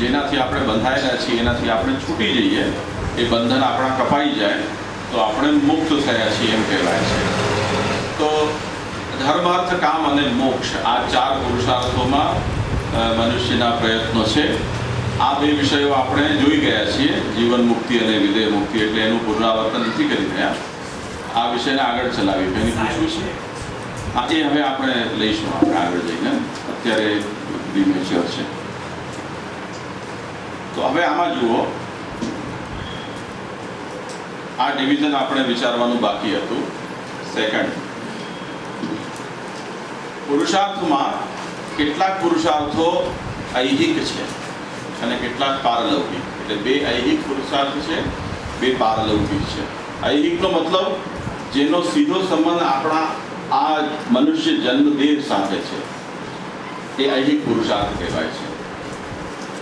જેનાથી આપણે બંધાયેલા છીએ એનાથી આપણે છૂટી જઈએ, એ બંધન આપણા કપાઈ જાય તો આપણે મુક્ત થયા છીએ એમ કહેવાય છે. તો ધર્મ, અર્થ, કામ અને મોક્ષ આ 4 પુરુષાર્થોમાં મનુષ્યના પ્રયત્નો છે. આ 2 વિષયો આપણે જોઈ ગયા છીએ, જીવન મુક્તિ અને વિદેહ મુક્તિ, એટલે એનું પુનરાવર્તન નથી કરી રહ્યા. આ વિષયને આગળ ચલાવી એની પૂછવું છે. હા, એ હવે આપણે લઈશું આપણે આગળ જઈને, અત્યારે પ્રીમેચ્યોર છે. તો હવે આમાં જુઓ, આ ડિવિઝન આપણે વિચારવાનું બાકી હતું. સેકન્ડ, પુરુષાર્થમાં કેટલાક પુરુષાર્થો ઐહિક છે અને કેટલાક પારલૌકિક. એટલે 2 ઐહિક પુરુષાર્થ છે, 2 પારલૌકિક છે. ઐહિકનો મતલબ જેનો સીધો સંબંધ આપણા આ મનુષ્ય જન્મદેહ સાથે છે, એ ઐહિક પુરુષાર્થ કહેવાય છે.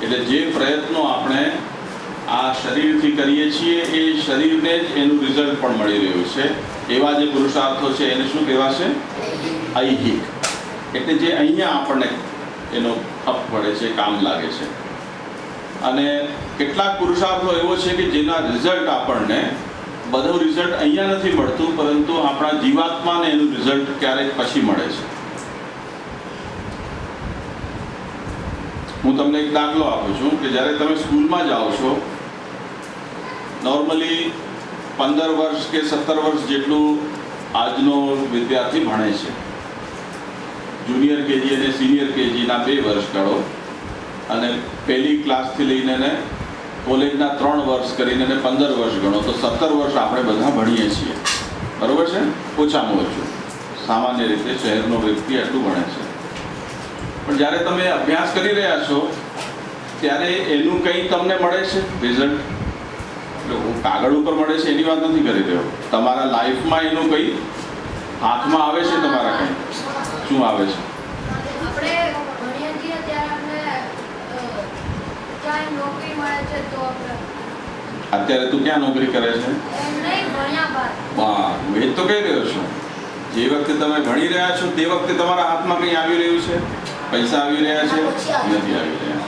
એટલે જે પ્રયત્નો આપણે આ શરીરથી કરીએ છીએ એ શરીરને જ એનું રિઝલ્ટ પણ મળી રહ્યું છે, એવા જે પુરુષાર્થો છે એને શું કહેવાશે? ઐહિક. એટલે જે અહીંયા આપણને એનો ખપ પડે છે, કામ લાગે છે. અને કેટલાક પુરુષાર્થો એવો છે કે જેના રિઝલ્ટ આપણને, બધું રિઝલ્ટ અહીંયા નથી મળતું, પરંતુ આપણા જીવાત્માને એનું રિઝલ્ટ ક્યારેક પછી મળે છે. હું તમને એક દાખલો આપું છું કે જ્યારે તમે સ્કૂલમાં જાઓ છો, નોર્મલી 15 વર્ષ કે 17 વર્ષ જેટલું આજનો વિદ્યાર્થી ભણે છે. જુનિયર કેજી અને સિનિયર કેજીના 2 વર્ષ કરો અને પહેલી ક્લાસથી લઈને કોલેજના 3 વર્ષ કરીને 15 વર્ષ ગણો તો 17 વર્ષ આપણે બધા ભણીએ છીએ. બરાબર છે? ઓછામાં ઓછું સામાન્ય રીતે શહેરનો વ્યક્તિ એટલું ભણે છે. પણ જ્યારે તમે અભ્યાસ કરી રહ્યા છો ત્યારે એનું કંઈ તમને મળે છે રિઝલ્ટ? કાગળ ઉપર મળે છે એની વાત નથી કરી રહ્યો. તમારા લાઈફમાં એનું કંઈ હાથમાં આવે છે? તમારા કંઈ શું આવે છે? અત્યારે તું ક્યાં નોકરી કરે છે? હું એ જ તો કહી રહ્યો છું. જે વખતે તમે ભણી રહ્યા છો તે વખતે તમારા હાથમાં કંઈ આવી રહ્યું છે? પૈસા આવી રહ્યા છે? નથી આવી રહ્યા.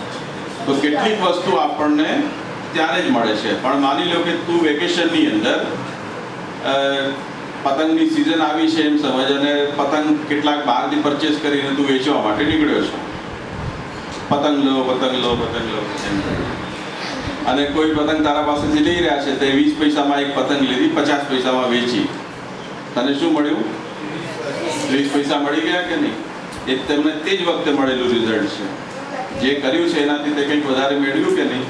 તો કેટલીક વસ્તુ આપણને ત્યારે જ મળે છે. પણ માની લો કે તું વેકેશનની અંદર પતંગની સિઝન આવી છે એમ સમજ, અને પતંગ કેટલાક બહારથી પરચેસ કરીને તું વેચવા માટે નીકળ્યો છો. પતંગ લો, પતંગ લો, પતંગ લો, અને કોઈ પતંગ તારા પાસેથી લઈ રહ્યા છે તે 20 પૈસામાં એક પતંગ લીધી, 50 પૈસામાં વેચી. તને શું મળ્યું? 20 પૈસા મળી ગયા કે નહીં? એ તમને તે જ વખતે મળેલું રિઝલ્ટ છે. જે કર્યું છે એનાથી તે કંઈક વધારે મેળવ્યું કે નહીં?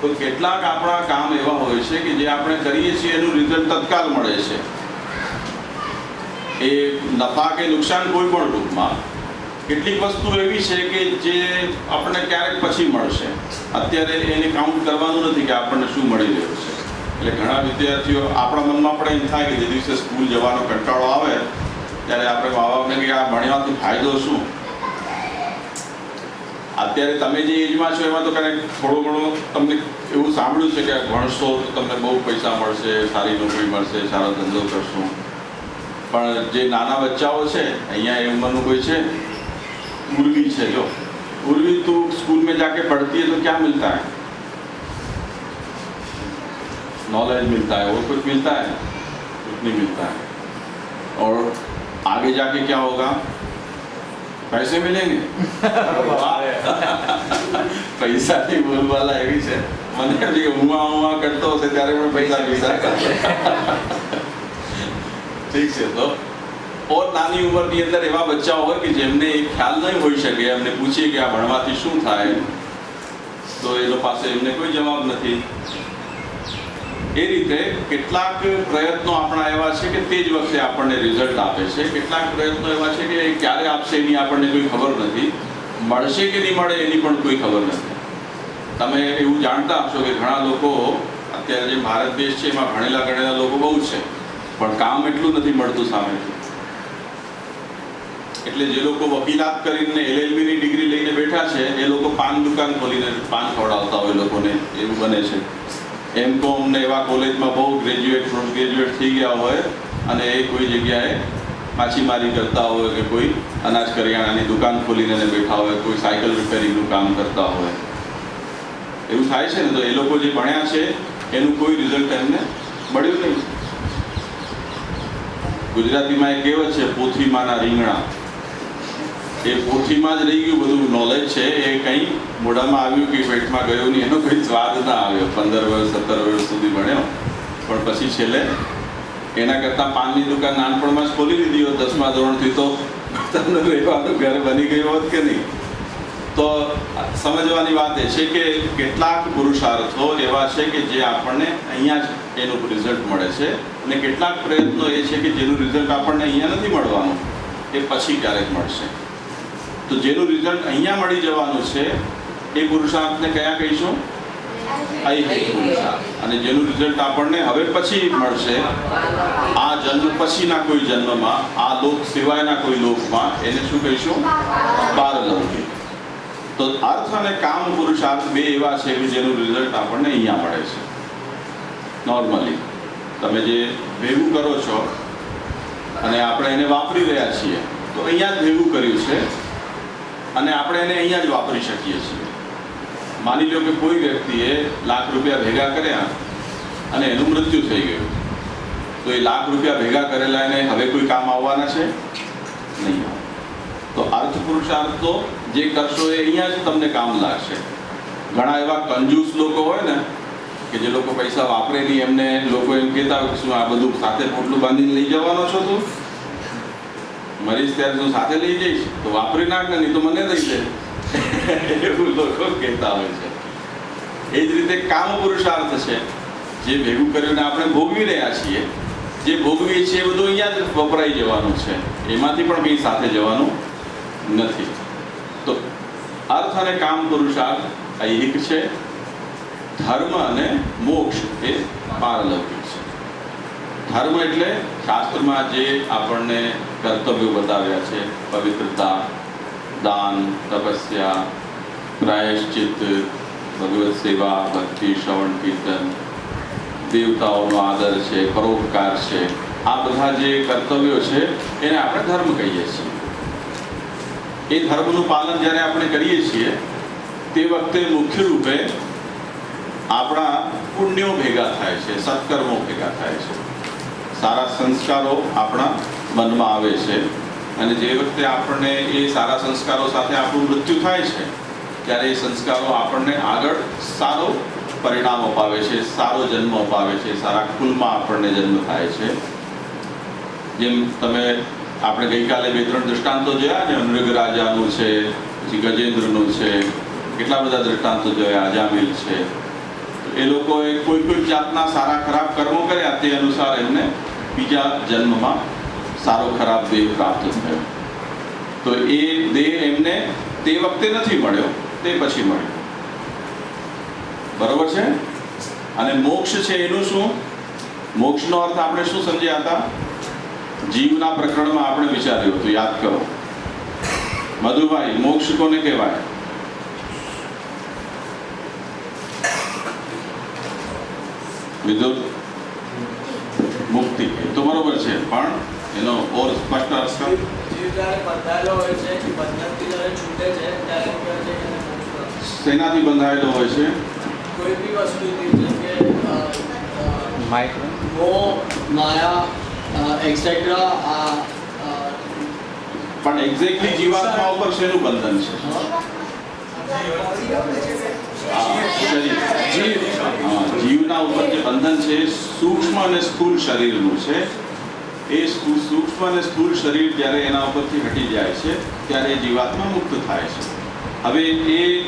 તો કેટલાક આપણા કામ એવા હોય છે કે જે આપણે કરીએ છીએ એનું રિઝલ્ટ તત્કાલ મળે છે. એ નફા કે નુકસાન કોઈ પણ રૂપમાં. કેટલીક વસ્તુ એવી છે કે જે આપણને ક્યારેક પછી મળશે, અત્યારે એને કાઉન્ટ કરવાનું નથી કે આપણને શું મળી રહ્યું છે. એટલે ઘણા વિદ્યાર્થીઓ, આપણા મનમાં પણ એમ થાય કે જે દિવસે સ્કૂલ જવાનો કંટાળો આવે ત્યારે આપણે મા બાપને કે આ ભણવાથી ફાયદો શું? અત્યારે તમે જે એજમાં છો એમાં તો કંઈક થોડું ઘણું તમને એવું સાંભળ્યું છે કે ભણશો તો તમને બહુ પૈસા મળશે, સારી નોકરી મળશે, સારો ધંધો કરશું. પણ જે નાના બચ્ચાઓ છે, અહીંયા એ ઉંમરનું કોઈ છે, उर्वी है जो उर्वी तो स्कूल में जाके पढ़ती है तो क्या मिलता है? नॉलेज मिलता है, और कुछ मिलता है? कुछ नहीं मिलता है. और आगे जाके क्या होगा? पैसे मिलेंगे. पैसा नहीं बोल वाला है भी है. मैंने भी हुआ करता हो त्यारे में पैसा ठीक है. तो और नानी उंमરની અંદર એવા બચ્ચાઓ હોય કે જેમને એ ખ્યાલ નહીં હોઈ શકે, એમને પૂછીએ કે આ ભણવાથી શું થાય તો એ લોકો પાસે એમને કોઈ જવાબ નથી. એ રીતે કેટલાક પ્રયત્નો આપણા એવા છે કે તે જ વખતે આપણને રિઝલ્ટ આપે છે. કેટલાક પ્રયત્નો એવા છે કે ક્યારે આપશે એની આપણને કોઈ ખબર નથી, મળશે કે નહીં મળે એની પણ કોઈ ખબર નથી. તમે એવું જાણતા હશો કે ઘણા લોકો અત્યારે જે ભારત દેશ છે એમાં ભણેલા ગણેલા લોકો બહુ છે, પણ કામ એટલું નથી મળતું સામેથી. એટલે જે લોકો વકીલાત કરીને LLBની ડિગ્રી લઈને બેઠા છે એ લોકો પાન દુકાન ખોલીને પાન ખવડાવતા હોય લોકોને, એવું બને છે. M.Com ને એવા કોલેજમાં બહુ ગ્રેજ્યુએટ પોસ્ટ ગ્રેજ્યુએટ થઈ ગયા હોય અને એ કોઈ જગ્યાએ માછીમારી કરતા હોય કે કોઈ અનાજ કરિયાણાની દુકાન ખોલીને બેઠા હોય, કોઈ સાયકલ રિપેરિંગનું કામ કરતા હોય, એવું થાય છે ને. તો એ લોકો જે ભણ્યા છે એનું કોઈ રિઝલ્ટ એમને મળ્યું નહીં. ગુજરાતીમાં એક કહેવત છે, પોથીમાંના રીંગણા. એ પોથીમાં જ રહી ગયું બધું નોલેજ છે, એ કંઈ મોઢામાં આવ્યું કે પેટમાં ગયું નહીં, એનો કોઈ સ્વાદ ના આવ્યો. 15 વર્ષ 17 વર્ષ સુધી ભણ્યો, પણ પછી છેલ્લે એના કરતાં પાનની દુકાન નાનપણમાં જ ખોલી લીધી હોત 10મા ધોરણથી, તો તમને રહેવાનું ઘર બની ગયું હોત કે નહીં. તો સમજવાની વાત એ છે કે કેટલાક પુરુષાર્થો એવા છે કે જે આપણને અહીંયા જ એનું રિઝલ્ટ મળે છે, અને કેટલાક પ્રયત્નો એ છે કે જેનું રિઝલ્ટ આપણને અહીંયા નથી મળવાનું, એ પછી ક્યારેક મળશે. તો જેનું રિઝલ્ટ અહીંયા મળી જવાનું છે એ પુરુષાર્થને કયા કહીશું? ઐહિક પુરુષાર્થ. અને જેનું રિઝલ્ટ આપણને હવે પછી મળશે, આ જન્મ પછીના કોઈ જન્મમાં, આ લોક સિવાયના કોઈ લોકમાં, એને શું કહીશું? પારલૌકિક. તો અર્થ અને કામ પુરુષાર્થ બે એવા છે કે જેનું રિઝલ્ટ આપણને અહીંયા મળે છે. નોર્મલી તમે જે ભેગું કરો છો અને આપણે એને વાપરી રહ્યા છીએ, તો અહીંયા જ ભેગું કર્યું છે અને આપણે એને અહીંયા જ વાપરી શકીએ છીએ. માની લો કે કોઈ વ્યક્તિએ લાખ રૂપિયા ભેગા કર્યા અને એનું મૃત્યુ થઈ ગયું, તો એ લાખ રૂપિયા ભેગા કરેલા એને હવે કોઈ કામ આવવાના છે? નહીં. તો અર્થ પુરુષાર્થ તો જે કરશો એ અહીંયા જ તમને કામ લાગશે. ઘણા એવા કંજૂસ લોકો હોય ને કે જે લોકો પૈસા વાપરે નહીં, એમને લોકો એમ કહેતા હોય કે શું આ બધું સાથે પોટલું બાંધીને લઈ જવાનો છો તું? મરીશ ત્યારે તું સાથે લઈ જઈશ તો વાપરી નાખ ને, નહીં તો મને લઈ જાય. એવું લોકો કહેતા હોય છે. એ જ રીતે કામ પુરુષાર્થ છે, જે ભેગું કર્યું આપણે ભોગવી રહ્યા છીએ, જે ભોગવીએ છીએ એ બધું અહીંયા જ વપરાઈ જવાનું છે, એમાંથી પણ કંઈ સાથે જવાનું નથી. તો અર્થ અને કામ પુરુષાર્થ ઐહિક છે, ધર્મ અને મોક્ષ એ પારલૌકિક છે. ધર્મ એટલે શાસ્ત્રમાં જે આપણને કર્તવ્યો બતાવ્યા છે, પવિત્રતા, દાન, તપસ્યા, પ્રાયશ્ચિત, ભગવત સેવા, ભક્તિ, શ્રવણ, કીર્તન, દેવતાઓનો આદર છે, પરોપકાર છે, આ બધા જે કર્તવ્યો છે એને આપણે ધર્મ કહીએ છીએ. એ ધર્મનું પાલન જ્યારે આપણે કરીએ છીએ તે વખતે મુખ્ય રૂપે આપણા પુણ્યો ભેગા થાય છે, સત્કર્મો ભેગા થાય છે, સારા સંસ્કારો આપણા મનમાં આવે છે. અને જે વખતે આપણને એ સારા સંસ્કારો સાથે આપણું મૃત્યુ થાય છે ત્યારે એ સંસ્કારો આપણને આગળ સારો પરિણામ અપાવે છે, સારો જન્મ અપાવે છે, સારા કુલમાં આપણને જન્મ થાય છે. જેમ તમે આપણે ગઈકાલે 2-3 દૃષ્ટાંતો જોયા ને, મૃગ રાજાનું છે, પછી ગજેન્દ્રનું છે, કેટલા બધા દૃષ્ટાંતો જોયા, અજામિલ છે. એ લોકોએ કોઈ જાતના સારા ખરાબ કર્મો કર્યા, તે અનુસાર એમને બીજા જન્મમાં સારો ખરાબ દેહ પ્રાપ્ત થયો. તો એ દેહ એમને તે વખતે નથી મળ્યો, તે પછી મળ્યો. બરોબર છે? અને મોક્ષ છે એનું શું? મોક્ષનો અર્થ આપણે શું સમજ્યા હતા? જીવના પ્રકરણમાં આપણે વિચાર્યું હતું, યાદ કરો. મધુભાઈ, મોક્ષ કોને કહેવાય? વિદુર? મુક્તિ. તો બરોબર છે, પણ એનો ઓર સ્પષ્ટ અર્થ જીવ જ્યારે બંધાયેલો હોય છે, બંધનથી જ્યારે છૂટે છે ત્યારે કહેવાય છે કે એને મોક્ષ પ્રાપ્ત. શેનાથી બંધાયેલો હોય છે? કોઈ બી વસ્તુથી, જેમ કે મોહ, માયા, એક્સેટ્રા. પણ એક્ઝેક્ટલી જીવાત્મા ઉપર શેનું બંધન છે? જીવના ઉપર જે બંધન છે સૂક્ષ્મ અને સ્થૂળ શરીરનું છે. એ સૂક્ષ્મ અને સ્થૂળ શરીર જ્યારે એના ઉપરથી હટી જાય છે ત્યારે એ જીવાત્મા મુક્ત થાય છે. હવે એ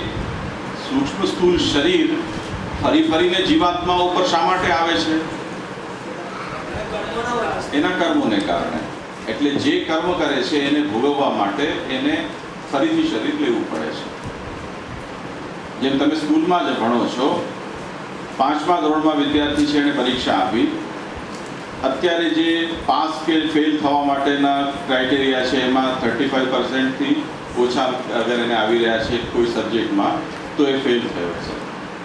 સૂક્ષ્મ સ્થૂળ શરીર ફરીને જીવાત્મા ઉપર શા માટે આવે છે? એના કર્મોને કારણે. એટલે જે કર્મ કરે છે એને ભોગવવા માટે એને ફરીથી શરીર લેવું પડે છે. જેમ તમે સ્કૂલમાં જ ભણો છો, 5મા ધોરણમાં વિદ્યાર્થી છે, એને પરીક્ષા આપી, અત્યારે જે પાસ કે ફેલ થવા માટેના ક્રાઇટેરિયા છે એમાં 35%થી ઓછા અગર એને આવી રહ્યા છે કોઈ સબ્જેક્ટમાં, તો એ ફેલ થયો છે.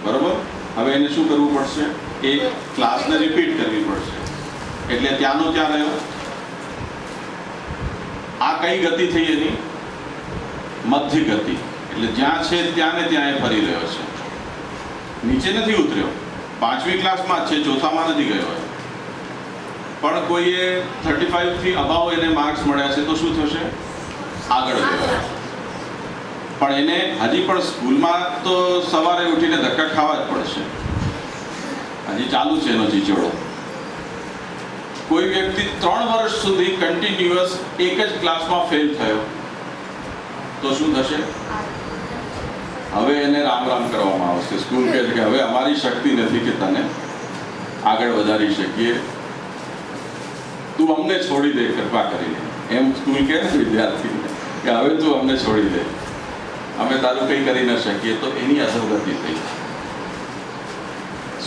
બરોબર? હવે એને શું કરવું પડશે? એ ક્લાસને રિપીટ કરવી પડશે. એટલે ત્યાંનો ત્યાં રહ્યો. આ કઈ ગતિ થઈ એની? મધ્ય ગતિ. એટલે જ્યાં છે ત્યાં ને ત્યાં એ ફરી રહ્યો છે, નીચે નથી ઉતર્યો. 5મી ક્લાસમાં જ છે, ચોથામાં નથી ગયો. પણ કોઈએ 35 થી અબાવ એને માર્ક્સ મળ્યા છે તો શું થશે? આગળ ગયો. પણ એને હજી પણ સ્કૂલમાં તો સવારે ઉઠીને ધક્કા ખાવા જ પડશે. હજી ચાલુ છે એનો ચીચોડો. કોઈ વ્યક્તિ 3 વર્ષ સુધી કન્ટિન્યુઅસ એક જ ક્લાસમાં ફેલ થયો તો શું થશે? હવે એને રામ રામ કરવામાં આવશે. સ્કૂલ કહે છે કે હવે અમારી શક્તિ નથી કે તને આગળ વધારી શકીએ, તું અમને છોડી દે કૃપા કરીને. એમ સ્કૂલ કહે ને વિદ્યાર્થીને કે હવે તું અમને છોડી દે, અમે તારું કંઈ કરી ન શકીએ. તો એની અધોગતિ થઈ.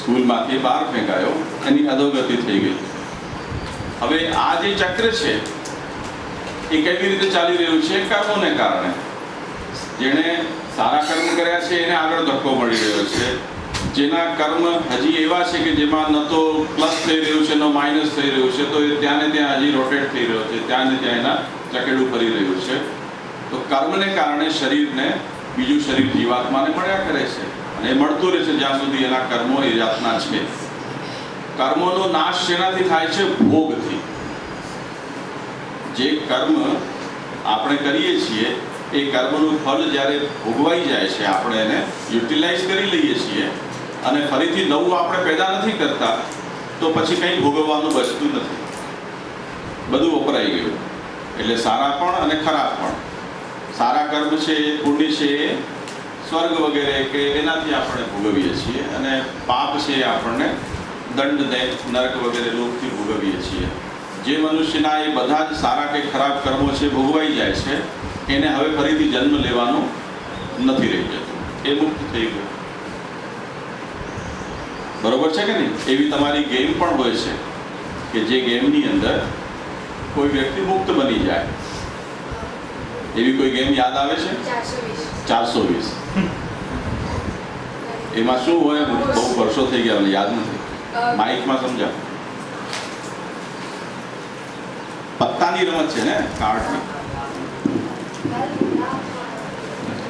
સ્કૂલમાંથી બહાર ફેંકાયો, એની અધોગતિ થઈ ગઈ. હવે આ જે ચક્ર છે એ કેવી રીતે ચાલી રહ્યું છે? કર્મોને કારણે. જેણે સારા કર્મ કર્યા છે એને આગળ ધક્કો મળી રહ્યો છે. જેના કર્મ હજી એવા છે કે જેમાં ન તો પ્લસ થઈ રહ્યું છે ન માઇનસ થઈ રહ્યું છે, તો એ ત્યાં ને ત્યાં હજી રોટેટ થઈ રહ્યો છે, ત્યાં ને ત્યાં એના ચકેડું ફરી રહ્યું છે. તો કર્મને કારણે શરીરને બીજું શરીર જીવાત્માને મળ્યા કરે છે, અને એ મળતું રહે છે જ્યાં સુધી એના કર્મો એ જાતના છે. કર્મોનો નાશ શેનાથી થાય છે? ભોગથી. જે કર્મ આપણે કરીએ છીએ એ કર્મનું ફળ જ્યારે ભોગવાઈ જાય છે, આપણે એને યુટિલાઇઝ કરી લઈએ છીએ અને ફરીથી નવું આપણે પેદા નથી કરતા, તો પછી કંઈ ભોગવવાનું બચતું નથી. બધું વપરાઈ ગયું. એટલે સારા પણ અને ખરાબ પણ. સારા કર્મ છે, પુણ્ય છે, એ સ્વર્ગ વગેરે કે એનાથી આપણે ભોગવીએ છીએ, અને પાપ છે એ આપણને દંડ નરક વગેરે લોકથી ભોગવીએ છીએ. જે મનુષ્યના એ બધા જ સારા કે ખરાબ કર્મો છે ભોગવાઈ જાય છે, એને હવે ફરીથી જન્મ લેવાનો નથી રહી જતો. એ મુક્ત થઈ ગયો. બરોબર છે કે નહીં? એવી તમારી ગેમ પણ હોય છે કે જે ગેમની અંદર કોઈ વ્યક્તિ મુક્ત બની જાય. એવી કોઈ ગેમ યાદ આવે છે? 420. એમાં શું હોય? બહુ વર્ષો થઈ ગયા, મને યાદ નથી. માઇકમાં સમજા. પત્તાની રમત છે ને, કાર્ડની.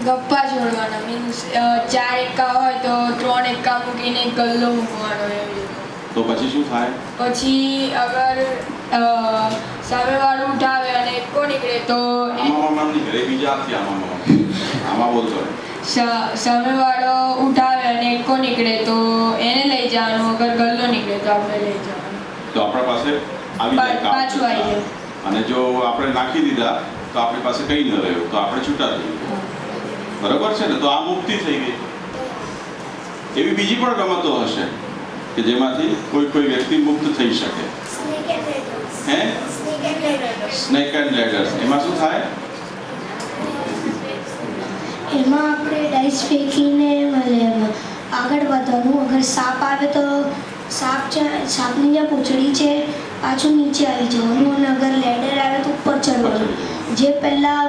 ગપ્પા જોડવાના, મીન્સ 4 એક્કા હોય તો 3 એક્કા મૂકીને ગલ્લો મૂકવાનો એવી રીતે. તો પછી શું થાય? પછી અગર સામેવાળું ઉઠાવે અને એક્કો નીકળે તો આમાં નહીં કરે, બીજાથી આમાં બોલતો હોય. સામેવાળો ઉઠાવે અને એક્કો નીકળે તો એને લઈ જવાનું, અગર ગલ્લો નીકળે તો આપણે લઈ જવાનું. તો આપણા પાસે આવી જાય પાછું આવી જાય. અને જો આપણે નાખી દીધા તો આપણી પાસે કંઈ ન રહ્યું, તો આપણે છૂટા થઈ ગયા. બરાબર છે ને? તો આ મુક્તિ થઈ ગઈ. એવી બીજી પણ રમતો હશે કે જેમાંથી કોઈ વ્યક્તિ મુક્ત થઈ શકે. હે? Snake and ladders. એમાં શું થાય? એમાં આપણે ડાઈસ ફેંકીને આગળ વધવાનું. અગર સાપ આવે તો સાપની જે પૂંછડી છે પાછું નીચે આવી જવાનું, અને અગર લેડર આવે તો ઉપર ચડવાનું. જે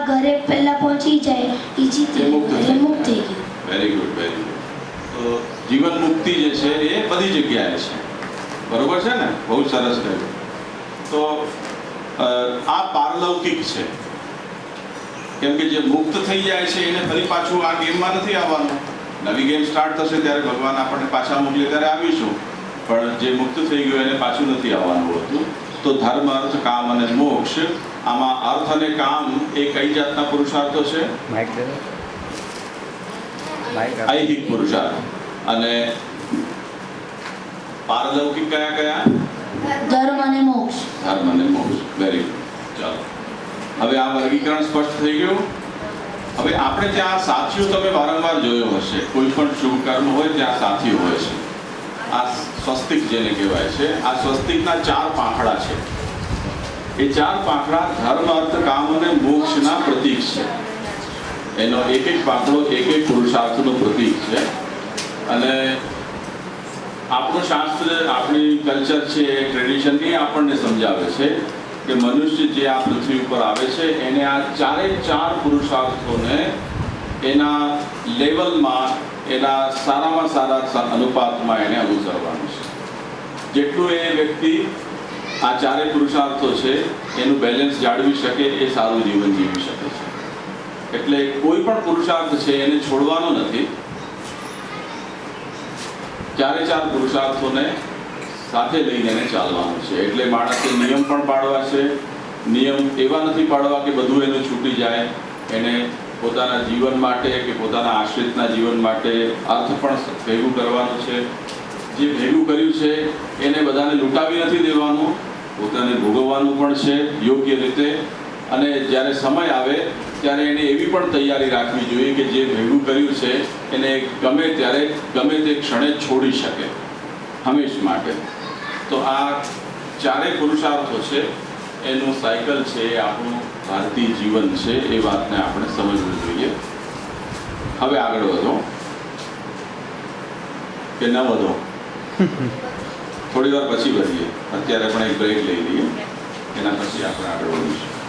ઘરે પહેલા પહોંચી જાય એ જીતી એટલે મુક્ત થઈ ગયું. Very good, very good. તો જીવન મુક્તિ જે છે એ બધી જગ્યાએ છે. બરોબર છે ને? બહુ સરસ કહ્યું. તો આ પારલૌકિક છે. કેમ કે જે મુક્ત થઈ જાય છે એને ફરી પાછું આ ગેમમાં નથી આવવાનું. નવી ગેમ સ્ટાર્ટ થશે ત્યારે ભગવાન આપણને પાછા મોકલે ત્યારે આવીશું, પણ જે મુક્ત થઈ ગયું એને પાછું નથી આવવાનું હોતું. તો ધર્મ, અર્થ, કામ અને મોક્ષ, આમાં અર્થ અને કામ એ કઈ જાતના પુરુષાર્થો છે? ઐહિક પુરુષાર્થ. અને પારલૌકિક કયા કયા? ધર્મ અને મોક્ષ. ધર્મ અને મોક્ષ. Very good. ચાલો, હવે આ વર્ગીકરણ સ્પષ્ટ થઈ ગયું. હવે આપણે ત્યાં સાથીઓ તમે વારંવાર જોયો હશે. કોઈ પણ શુભ કર્મ હોય ત્યાં સાથીઓ હોય છે. આ સ્વસ્તિક જેને કહેવાય છે, આ સ્વસ્તિકના 4 પાંખડા છે. એ 4 પાંખડા ધર્મ, અર્થ, કામ અને મોક્ષના પ્રતીક છે. એનો એક પાંખડો એક પુરુષાર્થનું પ્રતીક છે. અને આપણું શાસ્ત્ર, આપણી કલ્ચર છે, ટ્રેડિશન એ આપણને સમજાવે છે કે મનુષ્ય જે આ પૃથ્વી ઉપર આવે છે એને આ 4 પુરુષાર્થોને એના લેવલમાં, એના સારામાં સારા અનુપાતમાં એને અનુસરવાનું છે. જેટલું એ વ્યક્તિ આ ચારે પુરુષાર્થો છે એનું બેલેન્સ જાળવી શકે એ સારું જીવન જીવી શકે છે. એટલે કોઈ પણ પુરુષાર્થ છે એને છોડવાનો નથી. ચારે ચાર પુરુષાર્થોને સાથે લઈને એને ચાલવાનું છે. એટલે માણસે નિયમ પણ પાડવા છે. નિયમ એવા નથી પાડવા કે બધું એનું છૂટી જાય. એને પોતાના જીવન માટે કે પોતાના આશ્રિતના જીવન માટે અર્થ પણ ભેગું કરવાનું છે. જે ભેગું કર્યું છે એને બધાને લૂંટાવી નથી દેવાનું, પોતાને ભોગવવાનું પણ છે યોગ્ય રીતે. અને જ્યારે સમય આવે ત્યારે એને એવી પણ તૈયારી રાખવી જોઈએ કે જે ભેગું કર્યું છે એને ગમે ત્યારે ગમે તે ક્ષણે છોડી શકે હંમેશ માટે. તો આ ચારેય પુરુષાર્થો છે એનું સાયકલ છે એ આપણું ભારતીય જીવન છે. એ વાતને આપણે સમજવું જોઈએ. હવે આગળ વધો કે ન વધો? થોડી વાર પછી વધીએ. અત્યારે પણ એક બ્રેક લઈ લઈએ, એના પછી આપણે આગળ વધીશું.